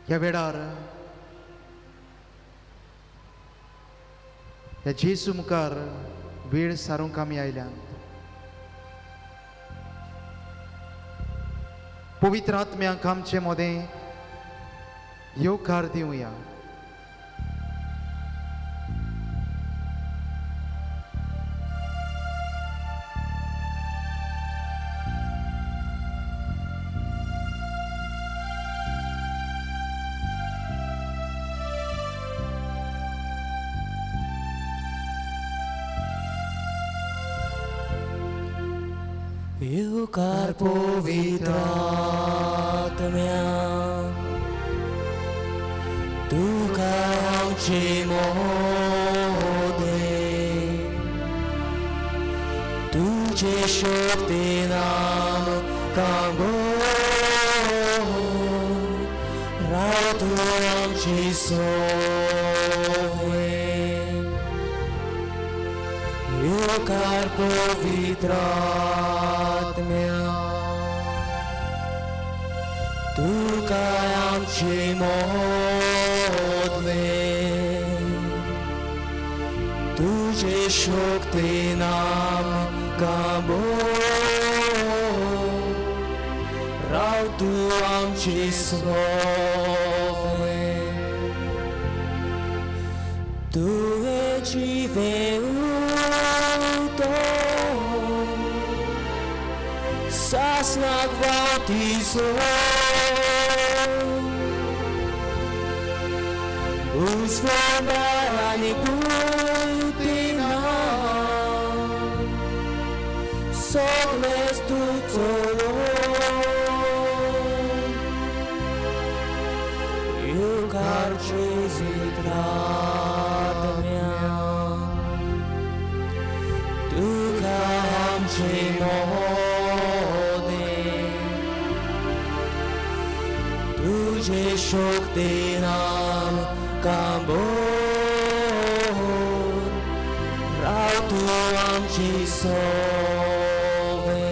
ह्या वेळार ह्या जेजू मुखार वेळ सारूंक आमी आयल्यात. पवित्र आत्म्याक आमचे मोदें येवकार दिवया. Iucar povitrat mea, tu cam ce mode, tu ce șoptinam cam ratuam ci sove. Iucar povitrat mea, tu care am ce modle, tu ce șoptinam cam rau tu am ci sove. Tu ci veu Sasnak vatiso Usvandani putina Sogles tu solo Iucar cizitrat mea Tu cam ce तुझे शक्तीनाम कांबोर राव तू आमची सोवे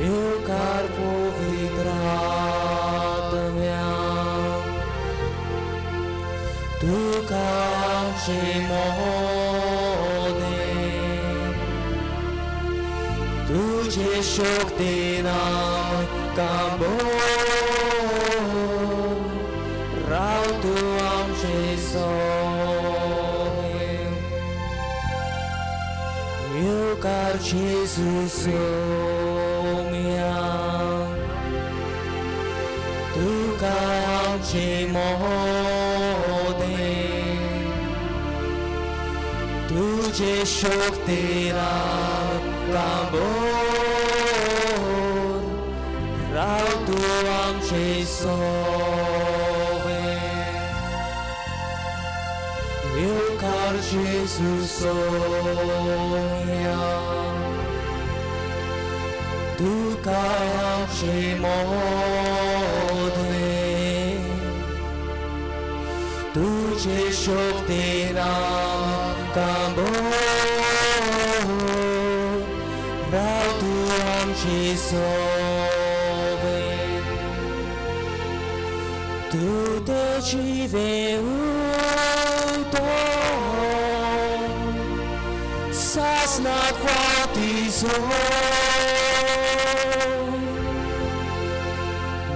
येवकार पवित्र आत्म्या तुका आमची मोदे तुझे शक्तीनाम कांबोर राव तू आमचे सोवे येवकार Jesus omia तुका आमची मोदे तुझे शक्तीनाम कांबोर राव तू आमचे सोवे येवकार Jesus omia तुका आमची मोदे तुझे शक्तीनाम कांबोर राव तू आमची सोवे तू तेची वेवतो सासना quantizo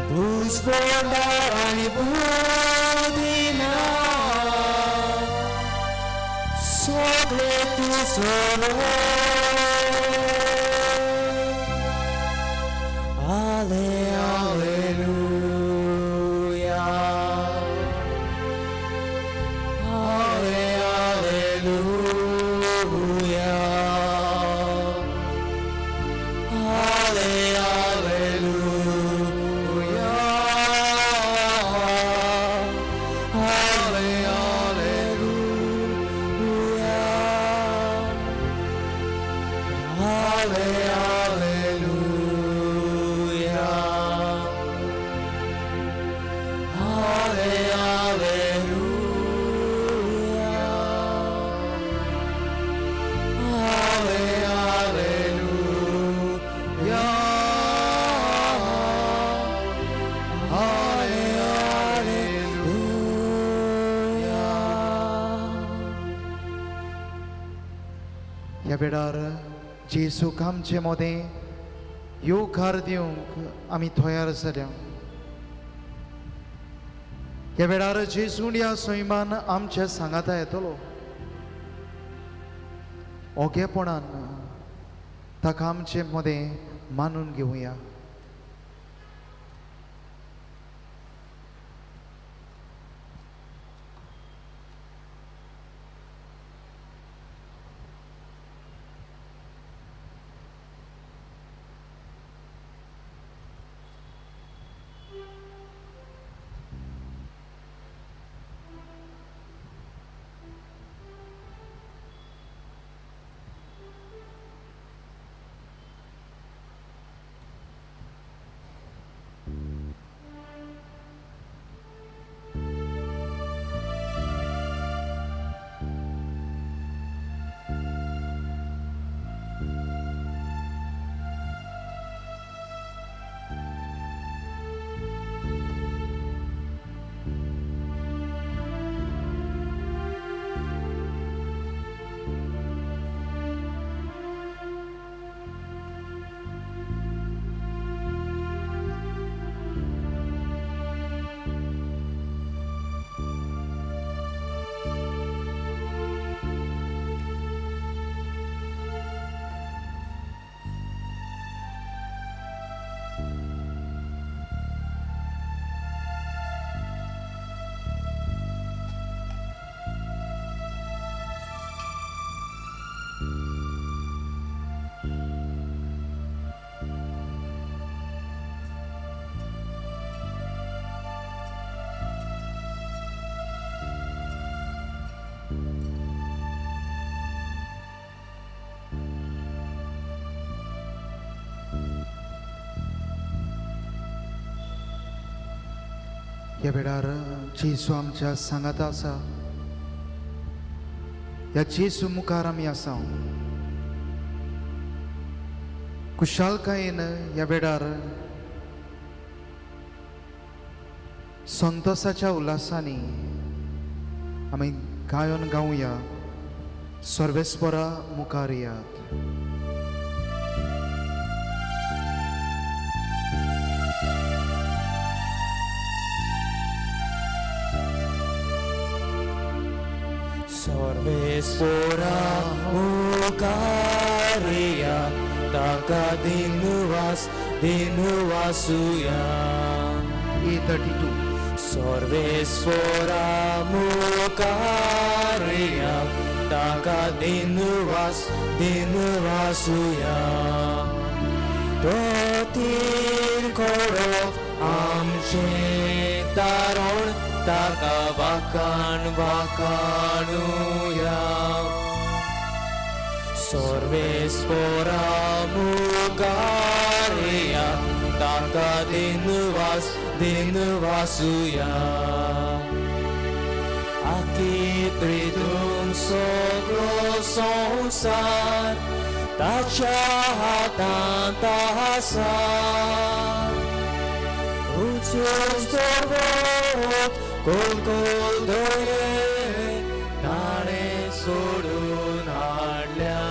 Busfondar ani budina Sobre tu solo Ale, aleluia Ale, aleluia Ale, aleluia Ale, aleluia Ale, aleluia Ale, aleluia Ale, aleluia Ale, aleluia ह्या वेळार जेसूक आमचे मोदें येवकार दिवंक आमी तयार जाल्या ह्या वेळार जेसून ह्या सैमान आमच्या सांगाता येतलो ओगेपणान ताका आमचे मोदें मानून घेवया ह्या वेळार जेजू आमच्या सांगात आसा. ह्या जेजू मुखार आमी आसा. कुशालकायेन ह्या वेळार संतोषाच्या उल्हासांनी आमी गायन गावया. सर्वेस्परा मुखार यात. Sorvespora mukaria taka dinuvasuya. 32. Sorvespora mukaria taka dinuvasuya. Totir korov amche taron taka vakanuya. Sorvespora mukaria taka dinuvasuya. Aqui pridum sogro sonsar tachahatan tahasar. Ucus dorvot kol doye tane sodun hadlya.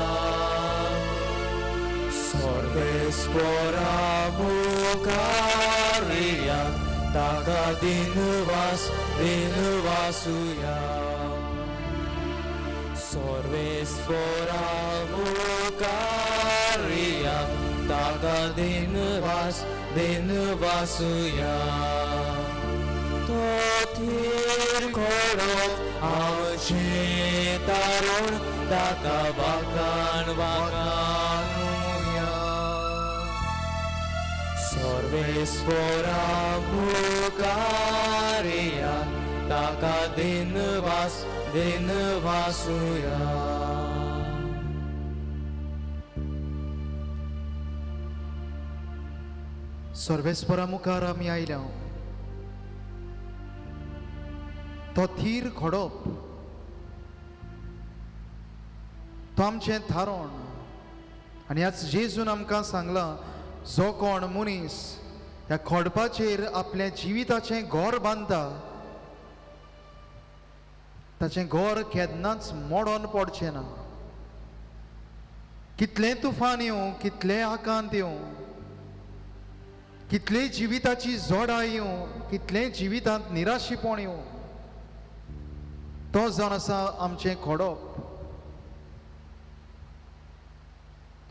Sorvespora mukaria taka dinuvasuya. Sorvespora mukaria taka dinuvasuya. Totir korov amche taron taka vakanuya. Sorvespora mukaria taka dinuvasuya. सर्वेस्परा मुखार आमी आयल्या. तो their घडप तो आमचें थारण. आनी आज जेजून आमकां सांगला जो कोण मनीस ह्या खोडपाचेर आपल्या जिविताचें घर बांदता ताचें घर केन्नाच मोडोन पडचें ना. कितलें तुफान येवं, कितलें आकांत येवं, कितलें जिविताची जोडां येवं, कितलें जिवितांत निराशीपण येवं, तो जावन आसा आमचें खोडप.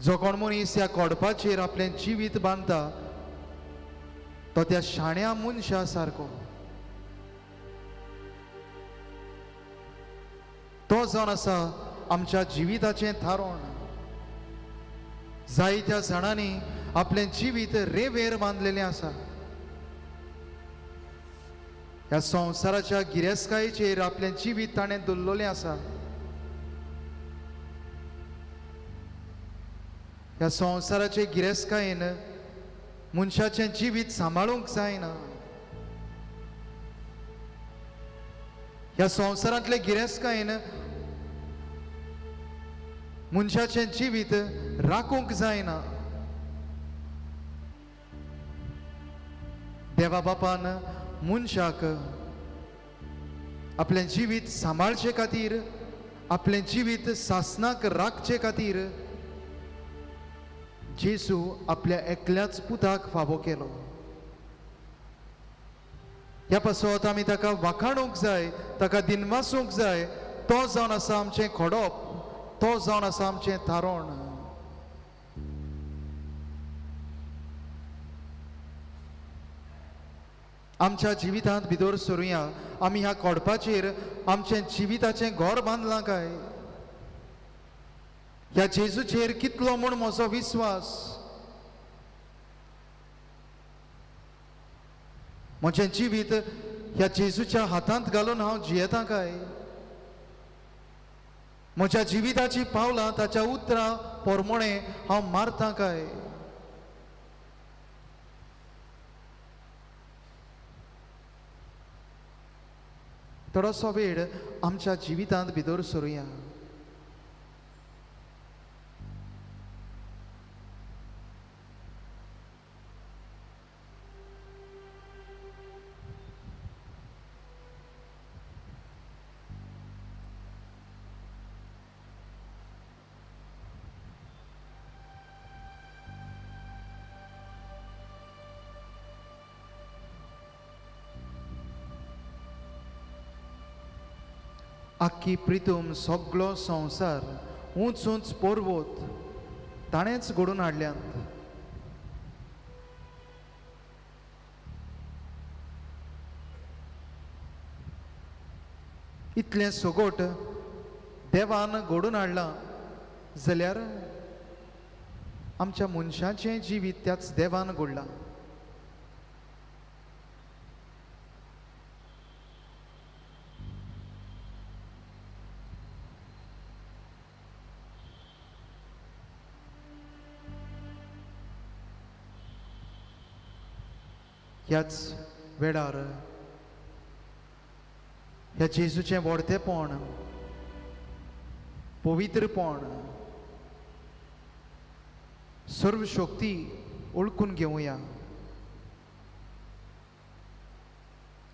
जो कोण मनीस ह्या खोडपाचेर आपलें जिवीत बांदता तो त्या शाण्या मनशा सारको. तो जावन आसा आमच्या जिविताचें थारण. जायत्या जाणांनी आपलें जिवीत रेवेर बांदलेलें आसा. ह्या संवसाराच्या गिरेस्कायेचेर आपलें जिवीत ताणें दवरलेलें आसा. ह्या संवसाराचे गिरेस्कायेन मनशाचें जिवीत सांबाळूंक जायना. ह्या संवसारांतले गिरेस्कायेन मनशाचें जिवीत राखूंक जायना. देवा बापान मनशाक आपलें जिवीत सांबाळचे खातीर, आपलें जिवीत सासनाक राखचे खातीर जेजू आपल्या एकल्याच पुताक फावो केलो. ह्या पासत आमी ताका वाखाणूंक जाय, ताका दिनवासूंक जाय. तो जावन आसा आमचें खोडप, तो जावन आसा आमचें थारण. आमच्या जिवितांत भितर सरुया. आमी ह्या खोडपाचेर आमचें जिविताचें घर बांदलां काय? ह्या जेजूचेर कितलो म्हूण म्हजो विस्वास? म्हजें जिवीत ह्या जेजूच्या हातांत घालून हांव जियेतां काय? म्हज्या जिविताची पावलां ताच्या उतरां पोरमोणे हांव मारतां काय? थोडोसो वेळ आमच्या जिवितांत भितर सरुया. आख्खी प्रितूम सगळो संवसार उंच उंच पर्वत ताणेंच घडोवन हाडल्यांत. इतलें सगोट देवान घडोवन हाडलां जाल्यार आमच्या मनशाचें जिवीत त्याच देवान घडलां. ह्याच वेळार ह्या जेजूचें व्हडतेपण, पवित्रपण, सर्व शक्ती ओळखून घेवया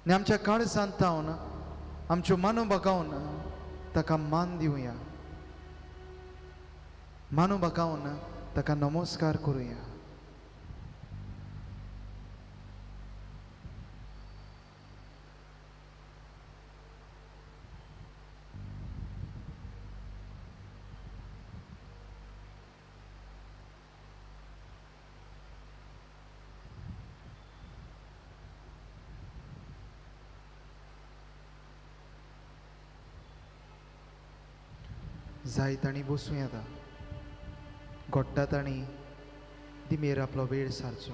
आनी आमच्या काळजांत थावन आमच्यो मानो बगावन ताका मान दिवया, मानो बगावन ताका नमस्कार करुया. जायत आनी बसूं येता, घोट्टात आनी दिमेर आपलो वेळ सारचो.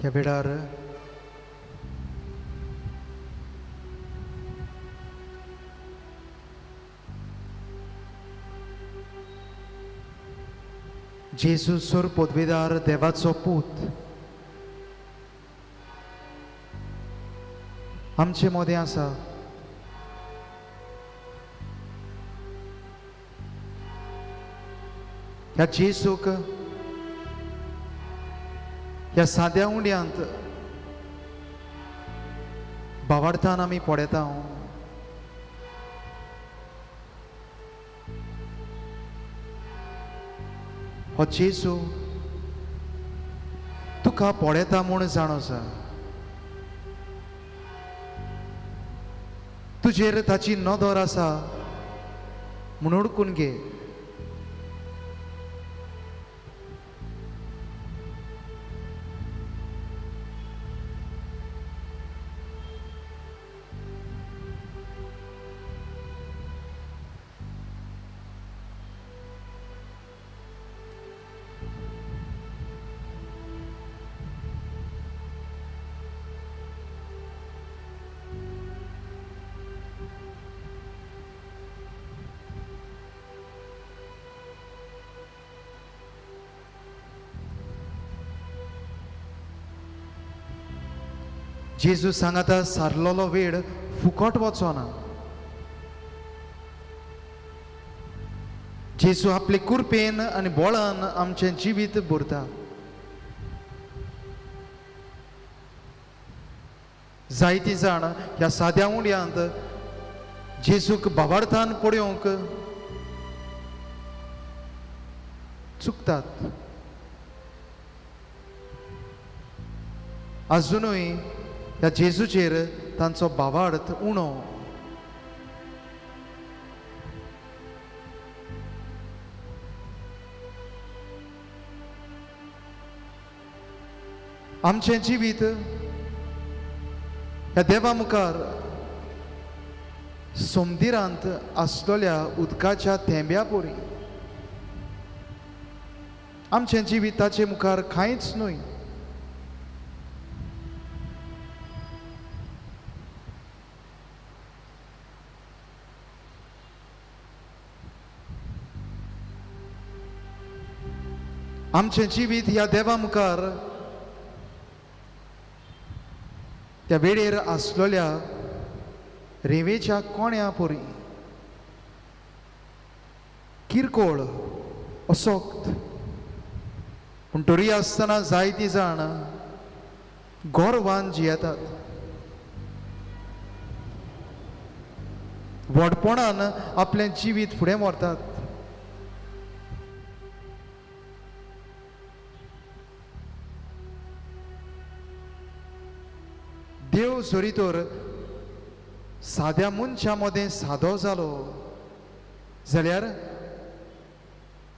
ह्या वेळार जेजू सोर पदवीदार देवाचो पूत आमचे मदें आसा. ह्या जेजूक ह्या साद्या उंड्यांत भावार्थान आमी पळयता. हो जेजू तुका पळयता म्हूण जाणोसा, तुजेर ताची नदर आसा म्हूण ओळखून घे. जेजू सांगता सारलोलो वेळ फुकट वचोना. जेजू आपले कुरपेन आनी बोळान आमचें जिवीत भरता. जायतीं जाण ह्या साद्या उंड्यांत जेजूक भावार्थान पळोवंक चुकतात. अजुनूय ह्या जेजूचेर तांचो भावार्थ उणो. आमचें जिवीत ह्या देवा मुखार सोमदिरांत आसलेल्या उदकाच्या थेंब्या पोरी. आमचें जिवीत ताचे मुखार कांयच न्हय. आमचें जिवीत ह्या देवा मुखार त्या वेळेर आसलेल्या रेवेच्या कोण्या पोरी. किरकोळ असोक्त पूण तरी आसतना जायतीं जाण गौरवान जियेतात. व्हडपणान आपलें जिवीत फुडें व्हरतात. देव जरी तर साद्या मनशा मदें सादो जालो जाल्यार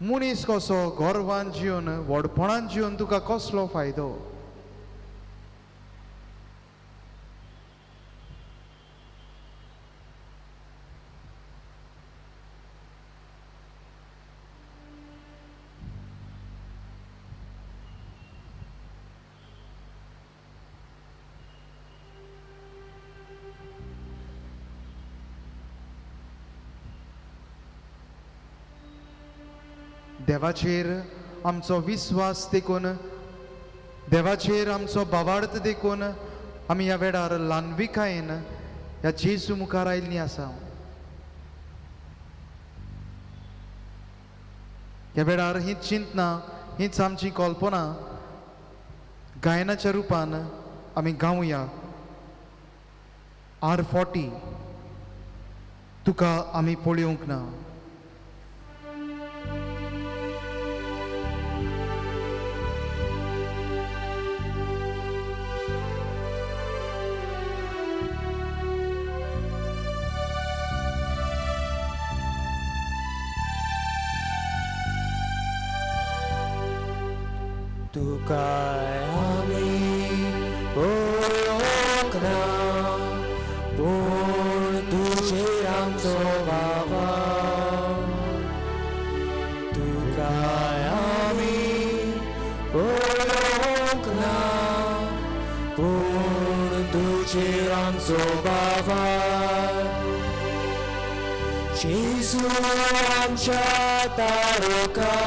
मनीस कसो गौरवान जिवन व्हडपणान जिवन तुका कसलो फायदो. देवाचेर आमचो विश्वास देखून देवाचेर आमचो भावार्थ देखून आमी ह्या वेळार ल्हानविकायेन ह्या जेजू मुखार आयिल्लीं आसा. ह्या वेळार हीच चिंतना हीच आमची कल्पना गायनाच्या रुपान आमी गावया. R40 तुका आमी पळोवंक ना. तुका आमी पळोवंक ना पूण तुजेर आमचो वावर. तुका आमी पळोवंक ना पूण तुजेर आमचो वावर. जेजू आमच्या तारकां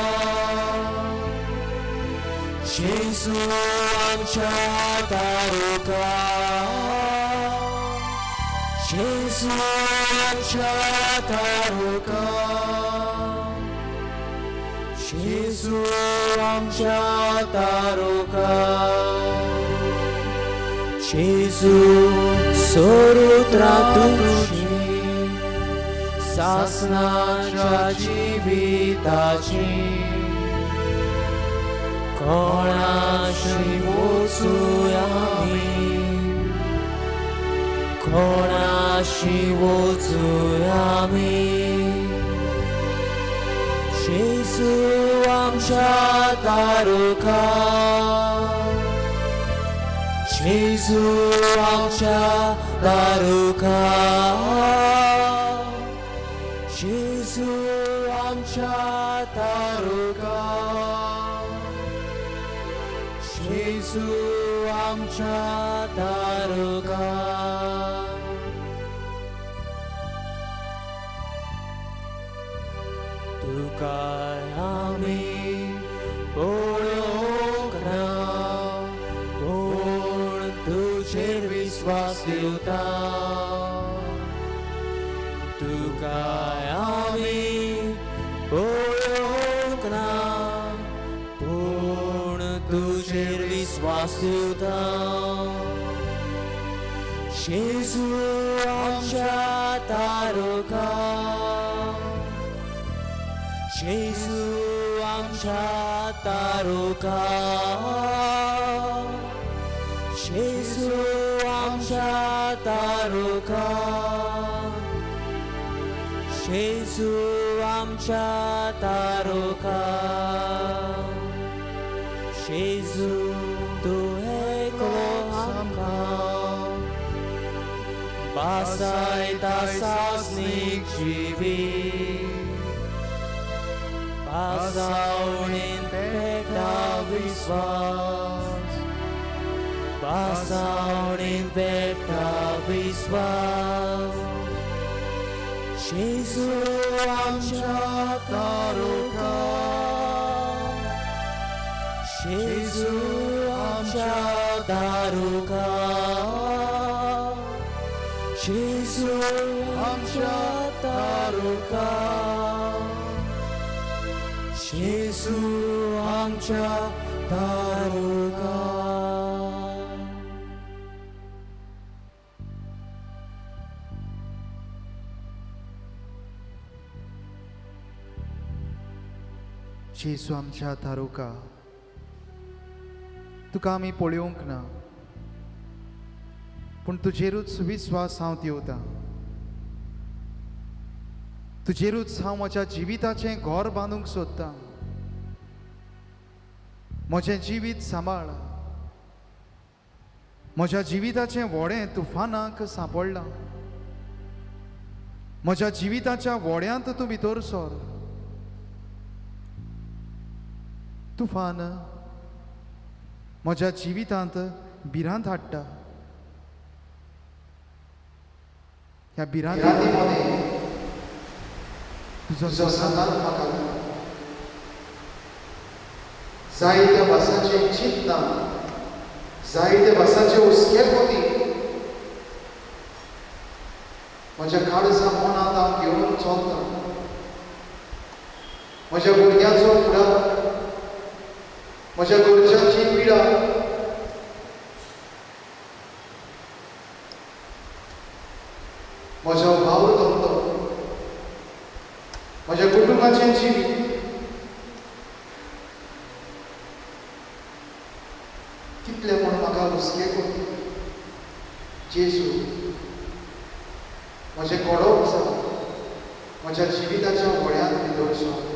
जेजू आमच्या तारकां जेजू आमच्या तारकां जेजू आमच्या तारकां जेजू सोरुत्रां तुजी सासणाच्या जिविताची कोणाशी वचूया आमी कोणाशी वचूया आमी. जेजू आमच्या तारकां जेजू आमच्या तारकां जेजू आमच्या तारकां जेजू आमच्या तारकां. तुका आमी पळोवंक ना पूण तुजेर विश्वास दवरता. तुका आमी पळोवंक ना पूण तुजेर विश्वास दवरता. जेजू आमच्या तारकां जेजू आमच्या तारकां जेजू आमच्या तारुका जेजू आमच्या तारुका जेजू तूं एकलो आमकां बासायता सासणीक जिवीत पासावणेन पेटा विश्वास पासावणेन पेटा विश्वास जेजू आमच्या तारुका जेजू आमच्या तारुका जेजू आमच्या तारुका जेजू आमच्या तारुका जेजू आमच्या तारुका तुका आमी पळोवंक ना पूण तुजेरूच विस्वास हांव दिवता तुजेरूच हांव म्हज्या जिविताचें घर बांदूंक सोदतां म्हजें जिवीत सांबाळ म्हज्या जिविताचें व्हडें तुफानाक सांपडलां म्हज्या जिविताच्या व्हड्यांत तूं भितर सर तुफान म्हज्या जिवितांत भिरांत हाडटा ह्या भिरांती मदें तुजो संगात म्हाका जायत्या भासांचें चिंतना जायत्या भासांचे हुस्केलपणी म्हज्या काळजा मनांत हांव घेवन चलतां म्हज्या भुरग्यांचो फुडार म्हज्या घरच्यांची पिडा म्हजो भाव धंदो म्हज्या कुटुंबाचें जिवीत कितले म्हूण म्हाका हुस्के कोती जेजू म्हजें घडोवप आसा म्हज्या जिविताच्या व्हड्यांत भितर सर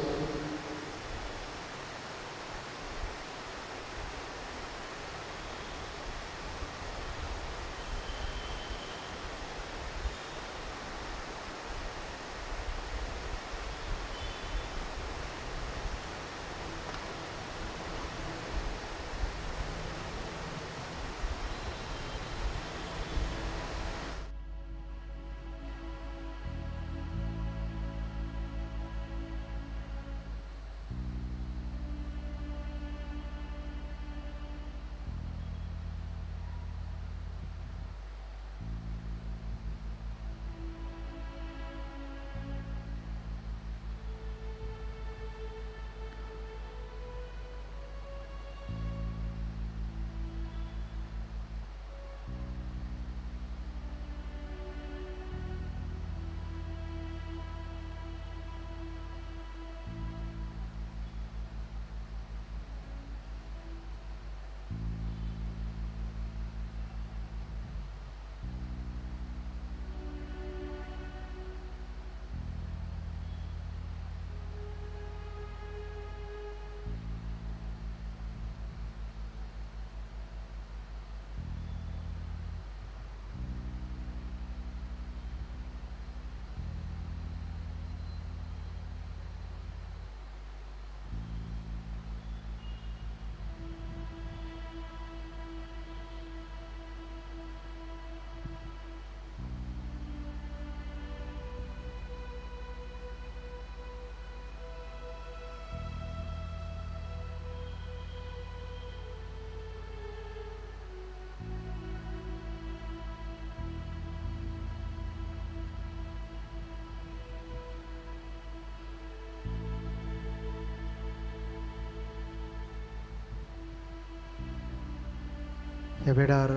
ह्या वेळार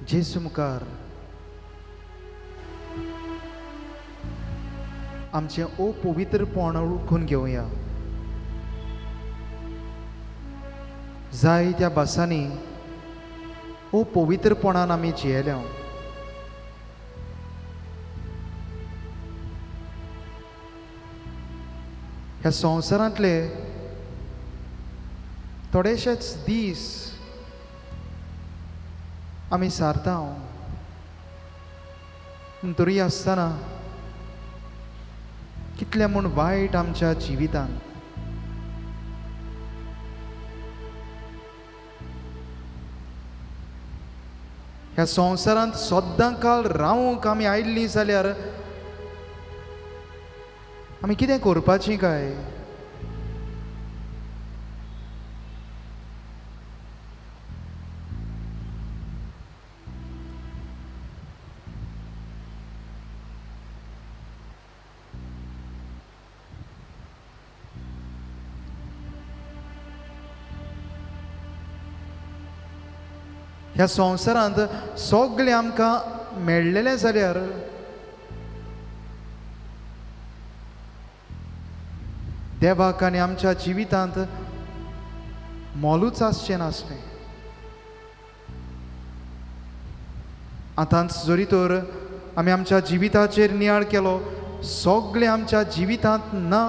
जेजू मुखार आमचें अपवित्रपण उखून घेवया जाय त्या बासांनी ओ पवित्रपणान आमी जियेल्या. ह्या संवसारांतले थोडेशेच दीस आमी सारता. तरी आसतना कितले म्हूण वायट आमच्या जिवितांत. ह्या संवसारांत सोद्दां काळ रावूंक आमी आयिल्लीं जाल्यार आमी कितें करपाचीं काय? ह्या संवसारांत सगळें आमकां मेळ्ळेलें जाल्यार देवाक आनी आमच्या जिवितांत मोलूच आसचें नासलें. आतांच जरी तर आमी आमच्या जिविताचेर नियाळ केलो, सगळें आमच्या जिवितांत ना.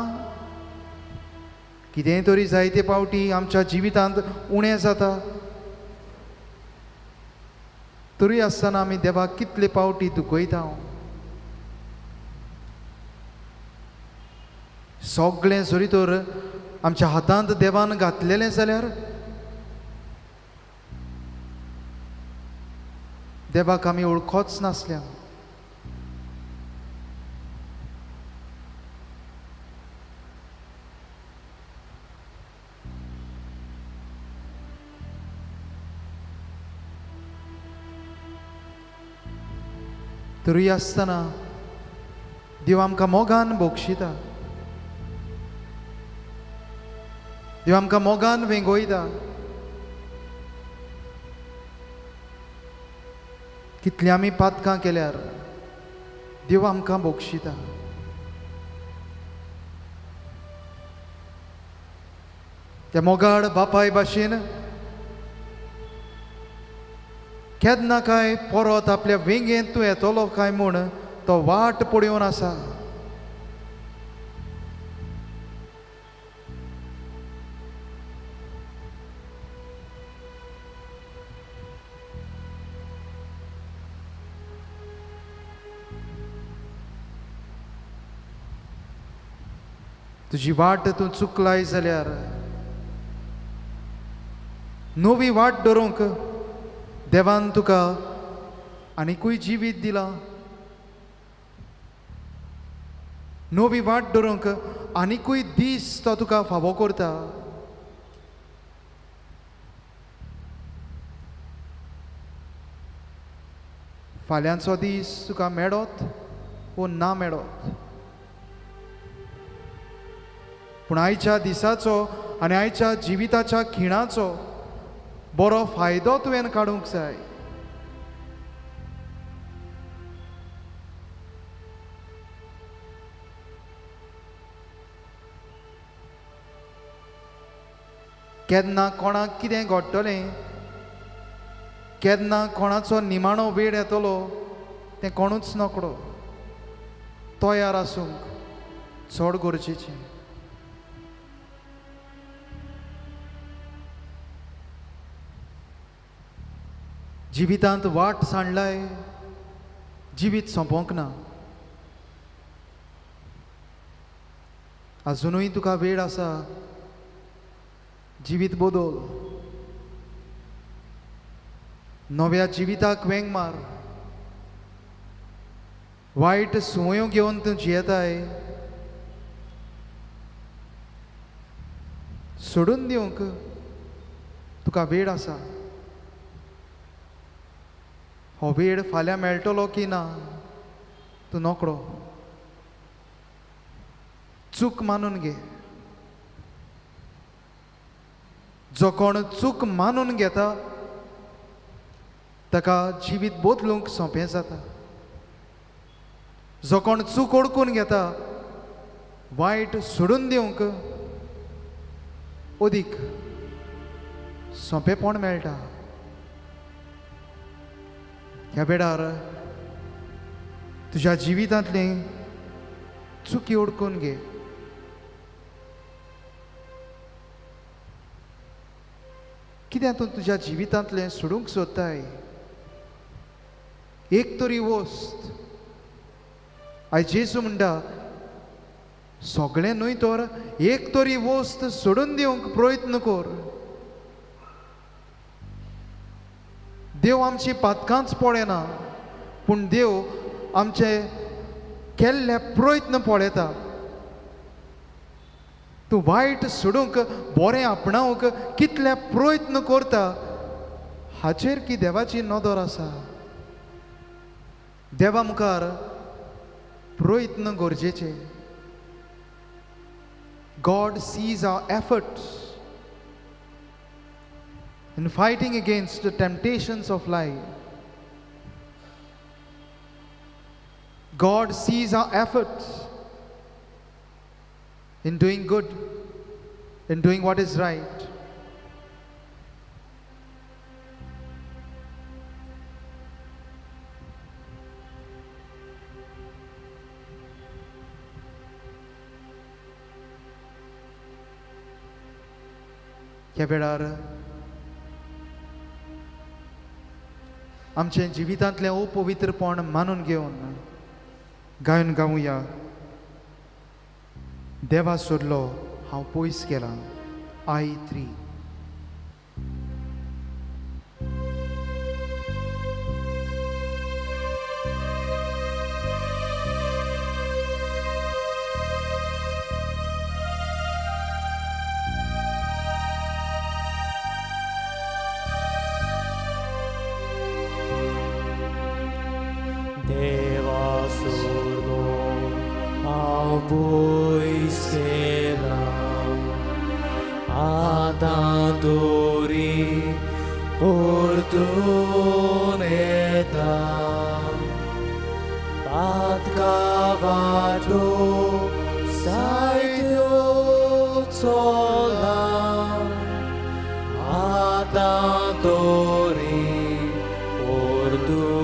कितेंय तरी जायते पावटी आमच्या जिवितांत उणें जाता. तरी आसतना आमी देवाक कितले पावटी दुखयता. सगळें जरी तर आमच्या हातांत देवान घातलेलें जाल्यार देवाक आमी वळखोच नासल्या. तरी आसतना देव आमकां मोगान बक्षिता. देव आमकां मोगान वेंगोयता. कितली आमी पातकां केल्यार देव आमकां बक्षिता. त्या मोगाड बापाय भाशेन केन्ना काय परत आपल्या वेंगेंत तूं येतलो काय म्हूण तो वाट पळोवन आसा. तुजी वाट तूं चुकलाय जाल्यार नवी वाट धरूंक देवान तुका आनीकूय जिवीत दिला. नवी वाट धरूंक आनीकूय दीस तो तुका फावो करता. फाल्यांचो दीस तुका मेळत वो ना मेळत, पूण आयच्या दिसाचो आनी आयच्या जिविताच्या खिणाचो बरो फायदो तुवें काडूंक जाय. केन्ना कोणाक कितें घडटलें, केन्ना कोणाचो निमाणो वेळ येतलो तें कोणूच नकळो. तयार आसूंक चड गरजेचें. जिवितांत वाट सांडलाय, जिवीत सोंपोंक ना. अजुनूय तुका वेळ आसा. जिवीत बदल. नव्या जिविताक वेंग मार. वायट संवयो घेवन तूं जियेताय, सोडून दिवंक तुका वेळ आसा. हो वेळ फाल्यां मेळटलो की ना तूं नकळो. चूक मानून घे. जो कोण चूक मानून घेता ताका जिवीत बदलूंक सोंपें जाता. जो कोण चूक ओळखून घेता वायट सोडून दिवंक अदीक सोंपेपण मेळटा. ह्या वेळार तुज्या जिवितांतली चुकी ओळखून घे. कित्याक तूं तुज्या जिवितांतलें सोडूंक सोदताय. एक तरी वस्त आयज जेजू म्हणटा सगळें न्हय तर एक तरी वस्त सोडून दिवंक प्रयत्न कर. देव आमची पातकांच पळयना पूण देव आमचे केल्ले प्रयत्न पळयता. तूं वायट सोडूंक बरें आपणावंक कितले प्रयत्न करता हाचेर की देवाची नदर आसा. देवा मुखार प्रयत्न गरजेचे. God sees our efforts in fighting against the temptations of life. God sees our efforts in doing good, in doing what is right. ह्या वेळार आमचे जिवितांतलें अपवित्रपण मानून घेवन गायन गावुया. देवा सोडलो हांव पयस गेला. I3. Deva sordo ao pois queda adandori portuneta pat cavato saitio sola adandori portuneta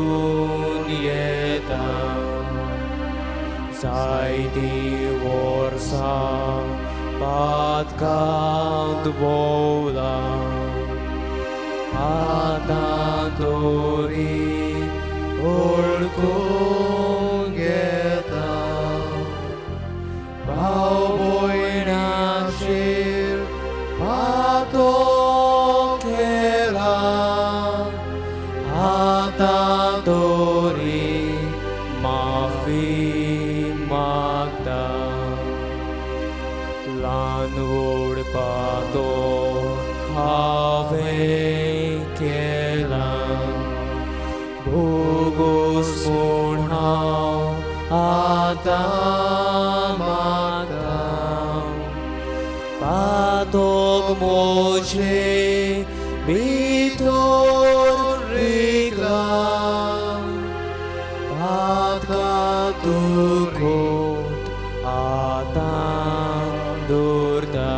saiti vorsa pat cant vola adandori orcungeta Pau boinashir patokela adandori mafi magda lanvod pato ave kela bogos mornau adamagda patok moche bitor rigla patka tukot atan durda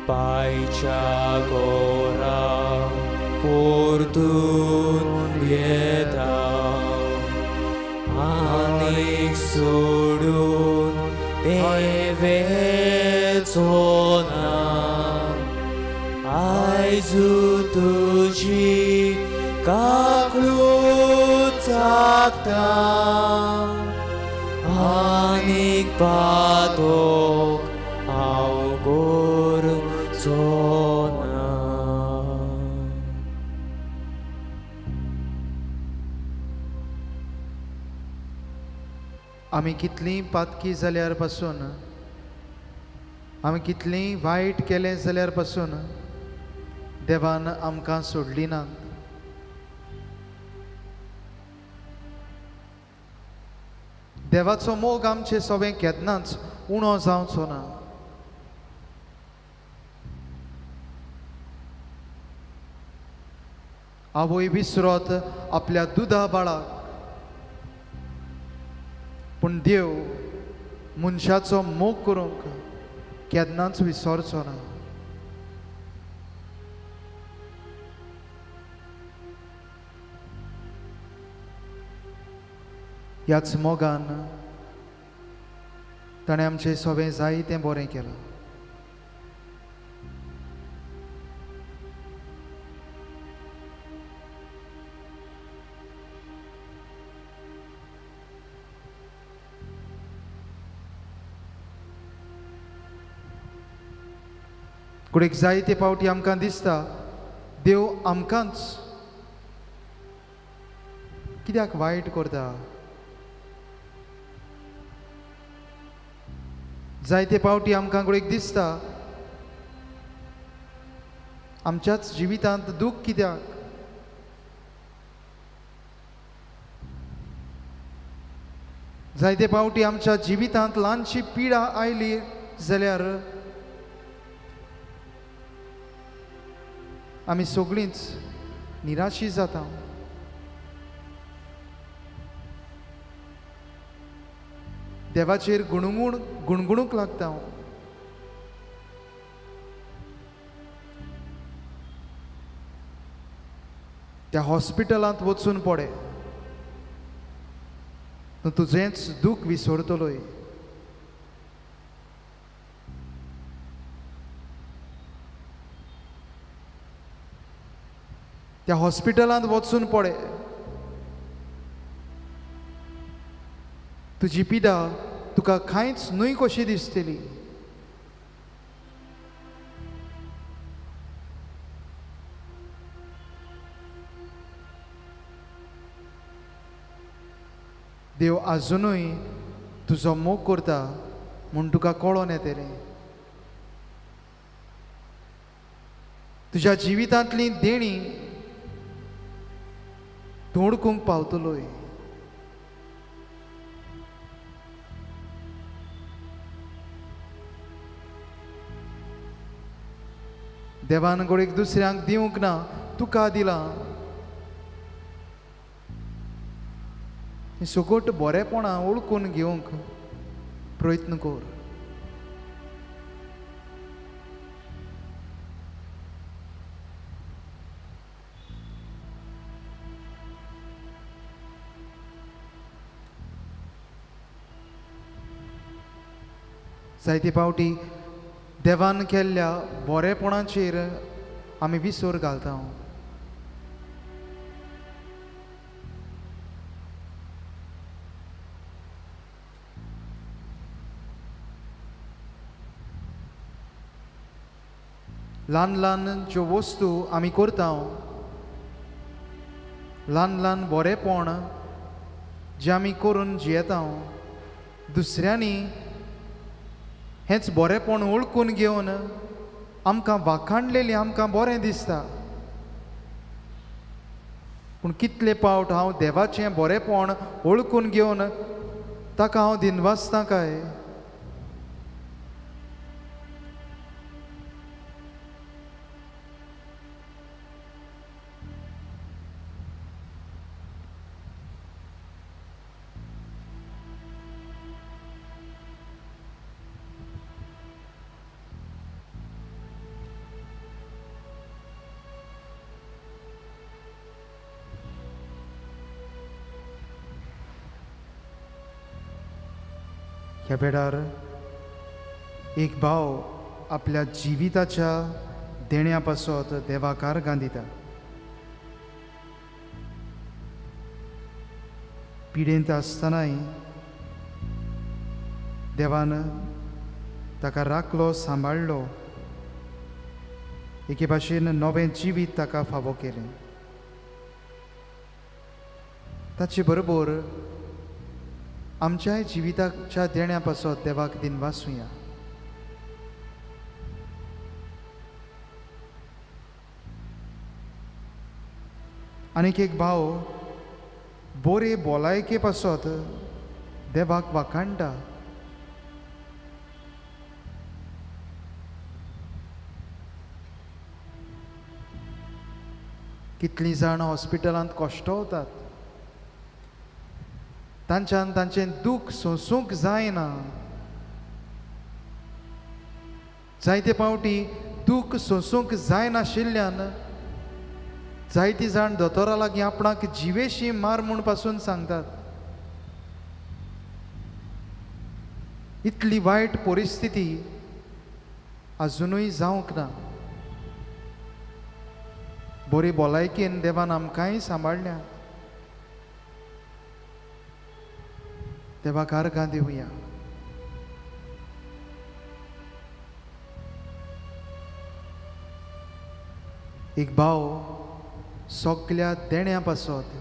paicha gora fortun yeta anik sudun devezona aizu tuji kaklutakta anik patok augur zona. आमी कितलीं पातकी जाल्यार पासून आमी कितलीं वायट केलें जाल्यार पासून देवान आमकां सोडली नात. देवाचो मोग आमचे सगळें केन्नाच उणो जावचो ना. आवय विसरत आपल्या दुदा बाळाक पूण देव मनशाचो मोग करूंक केन्नाच विसरचो ना. ह्याच मोगान ताणें आमचें सगळें जायतें बरें केलां. कुडीक जायते पावटी आमकां दिसता देव आमकांच कित्याक वायट करता. जायते पावटी आमकां कुडीक दिसता आमच्याच जिवितांत दूख कित्याक. जायते पावटी आमच्या जिवितांत ल्हानशी पिडा आयली जाल्यार आमी सगळींच निराशी जाता. देवाचेर गुणगुणूंक लागता. त्या हॉस्पिटलांत वचून पडे तूं तुजेंच दूख विसरतलोय. त्या हॉस्पिटलांत वचून पडे तुजी पिडा तुका कांयच न्हय कशी दिसतली. देव आजुनूय तुजो मोग करता म्हूण तुका कळोन येतलें. तुज्या जिवितांतली देणी तोडकूंक पावतलोय. देवान गोडीक दुसऱ्यांक दिवंक ना, तुका दिलां. हें सगळें बरेपणां ओळखून घेवंक प्रयत्न कर. जायते पावटी देवान केल्ल्या बरेपणाचेर आमी विसर घालता. ल्हान ल्हान ज्यो वस्तू आमी करता, ल्हान ल्हान बरेपण जें आमी करून जियेता, दुसऱ्यांनी हेंच बरेपण ओळखून घेवन आमकां वाखाणलेली आमकां बरें दिसता. पूण कितले पावट हांव देवाचें बरेपण ओळखून घेवन ताका हांव दिनवासतां काय. ह्या वेळार एक भाव आपल्या जिविताच्या देण्या पासत देवाक आर्गां दिता. पिडेंत आसतनाय देवान ताका राखलो, सांबाळलो. एके भाशेन नवें जिवीत ताका फावो केलें. ताचे बरोबर आमच्याय जिविताच्या देण्या पासत देवाक दिनवासुया. आनीक एक भाव बरे भलायके पासत देवाक वाखाणटा. कितलीं जाण हॉस्पिटलांत कोश्टवतात, तांच्यान तांचें दूख सोंसूंक जायना. जायते पावटी दूख सोंसूंक जायनाशिल्ल्यान जायतीं जाण दोतोरा लागीं आपणाक जिवेशी मार म्हूण पासून सांगतात. इतली वायट परिस्थिती अजुनूय जावंक ना. बरी भलायकेन देवान आमकांय सांबाळल्या. देवाक अर्घां दिवया. एक भाव सगळ्या देण्या पासत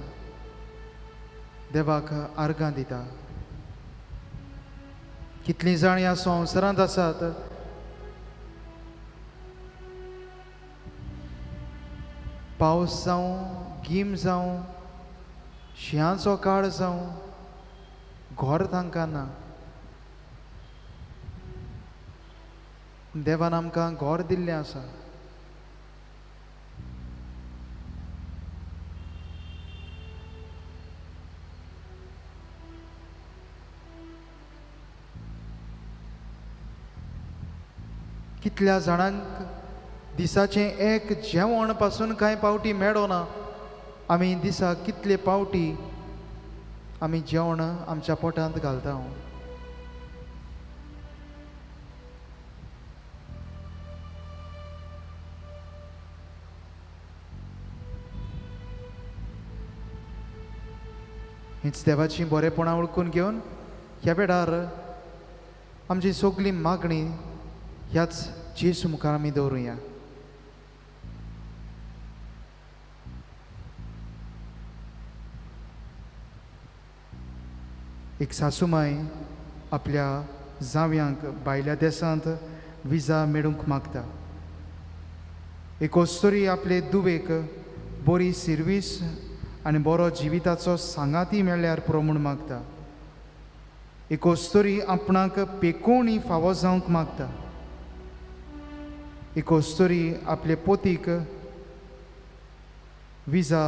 देवाक अर्घां दिता. कितलीं जाण ह्या संवसारांत आसात पावस जावं गीम जावं शिंयाचो काळ जावं घर तांकां ना. देवान आमकां घर दिल्लें आसा. कितल्या जाणांक दिसाचें एक जेवण पासून कांय पावटी मेळो ना. आमी दिसाक कितले पावटी आमी जेवण आमच्या पोटांत घालता. हीच देवाची बरेपणां वळखून घेवन ह्या वेळार आमची सगळी मागणी ह्याच जेसू मुखार आमी दवरुया. एक सासूमाय आपल्या जाव्यांक भायल्या देशांत विजा मेळूंक मागता. एक अस्तोरी आपले दुवेक बरी सर्वीस आनी बरो जिविताचो सांगाती मेळ्ळ्यार पुरो म्हूण मागता. एक अस्तोरी आपणाक पेकोवणी फावो जावंक मागता. एक अस्तोरी आपले पोतीक विजा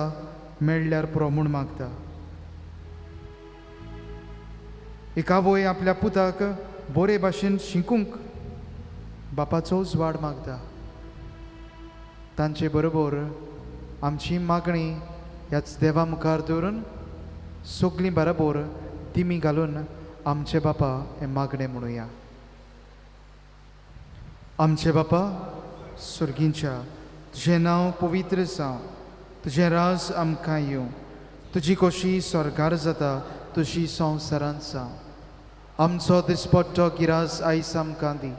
मेळ्ळ्यार पुरो म्हूण मागता. एक आवय आपल्या पुताक बरे भाशेन शिकूंक बापाचो उजवाड मागता. तांचे बरोबर आमची मागणी ह्याच देवा मुखार दवरून सगळीं बरोबर तिमी घालून आमचे बापा हें मागणें म्हणुया. आमचे बापा सुर्गींच्या तुजें नांव पवित्र जावं. तुजें राज आमकां येवं. तुजी खोशी स्वर्गार जाता तशी संवसारांत जावं. आमचो दिसपट्टो गिरास आयज आमकां दी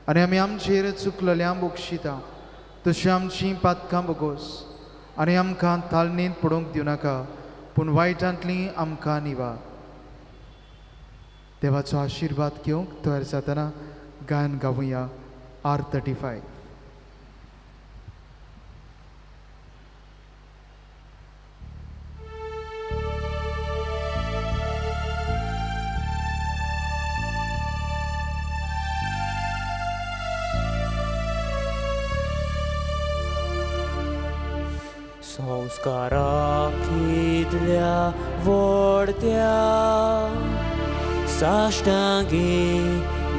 आनी आमी आमचेर चुकलेल्यांक बक्षिता तशी आमचीं पातकां बोगोस आनी आमकां तालणेंत पडूंक दिवनाका पूण वायटांतलीं आमकां निवार. देवाचो आशिर्वाद घेवंक तयार जातना गायन गावुया R35. संस्कारांतल्या व्हडत्या साश्टांगी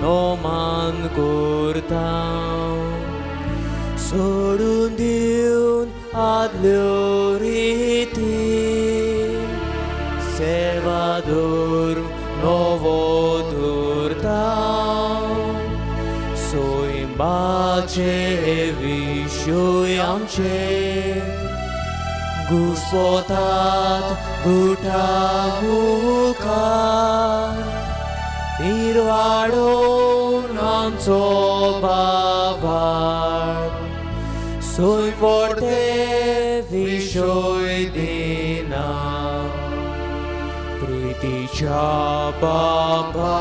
नोमान करता. सोडून दिवन आदल्यो रिती सेवादोर नवो धरता. सोयंबाचे विशय आमचे घुस्पोतात गुटा मुखार इरवाडोन आमचो बाबार. सोय पडते विशय दिना प्रितीच्या बाबा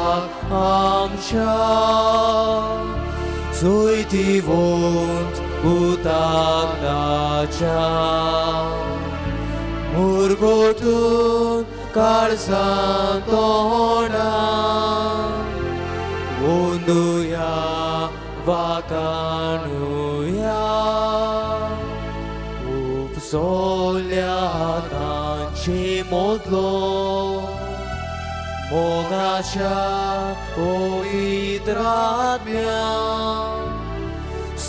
आमच्या. सोय दिवंत उताक दाच्या मुरगोटून काळजां तोंडां वोंदुया वाकाणुया. उपसोल्या तांची मोदलो मोगाच्या पवित्र आत्म्या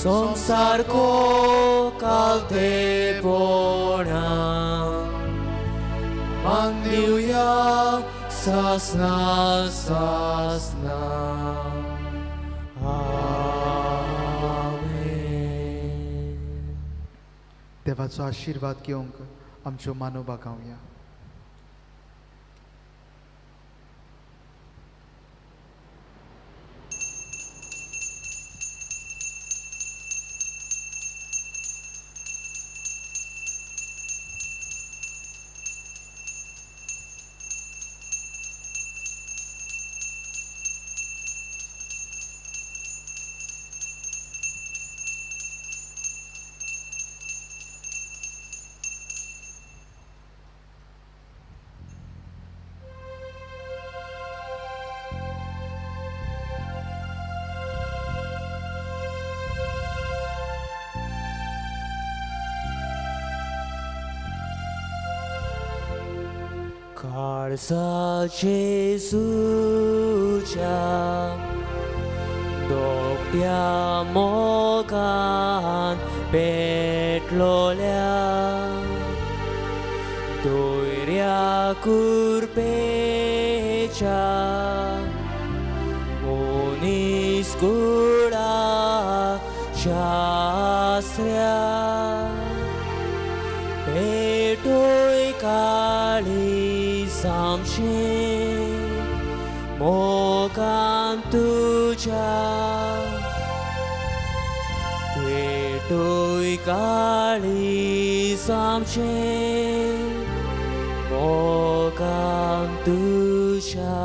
संसारको कालतेपणा मागनिवया सासना सासना. देवाचो आशिर्वाद घेवंक आमच्यो मानो बागावया. काळजा जेजूच्या दोगट्या मोगान पेटलोल्या दोयऱ्या कुरपेच्या मोनीस कुळा शास्त्र्या पेटोय काळी सामशे मोगान तुझ्या पेटोय काळी सामशे मोगान तुझ्या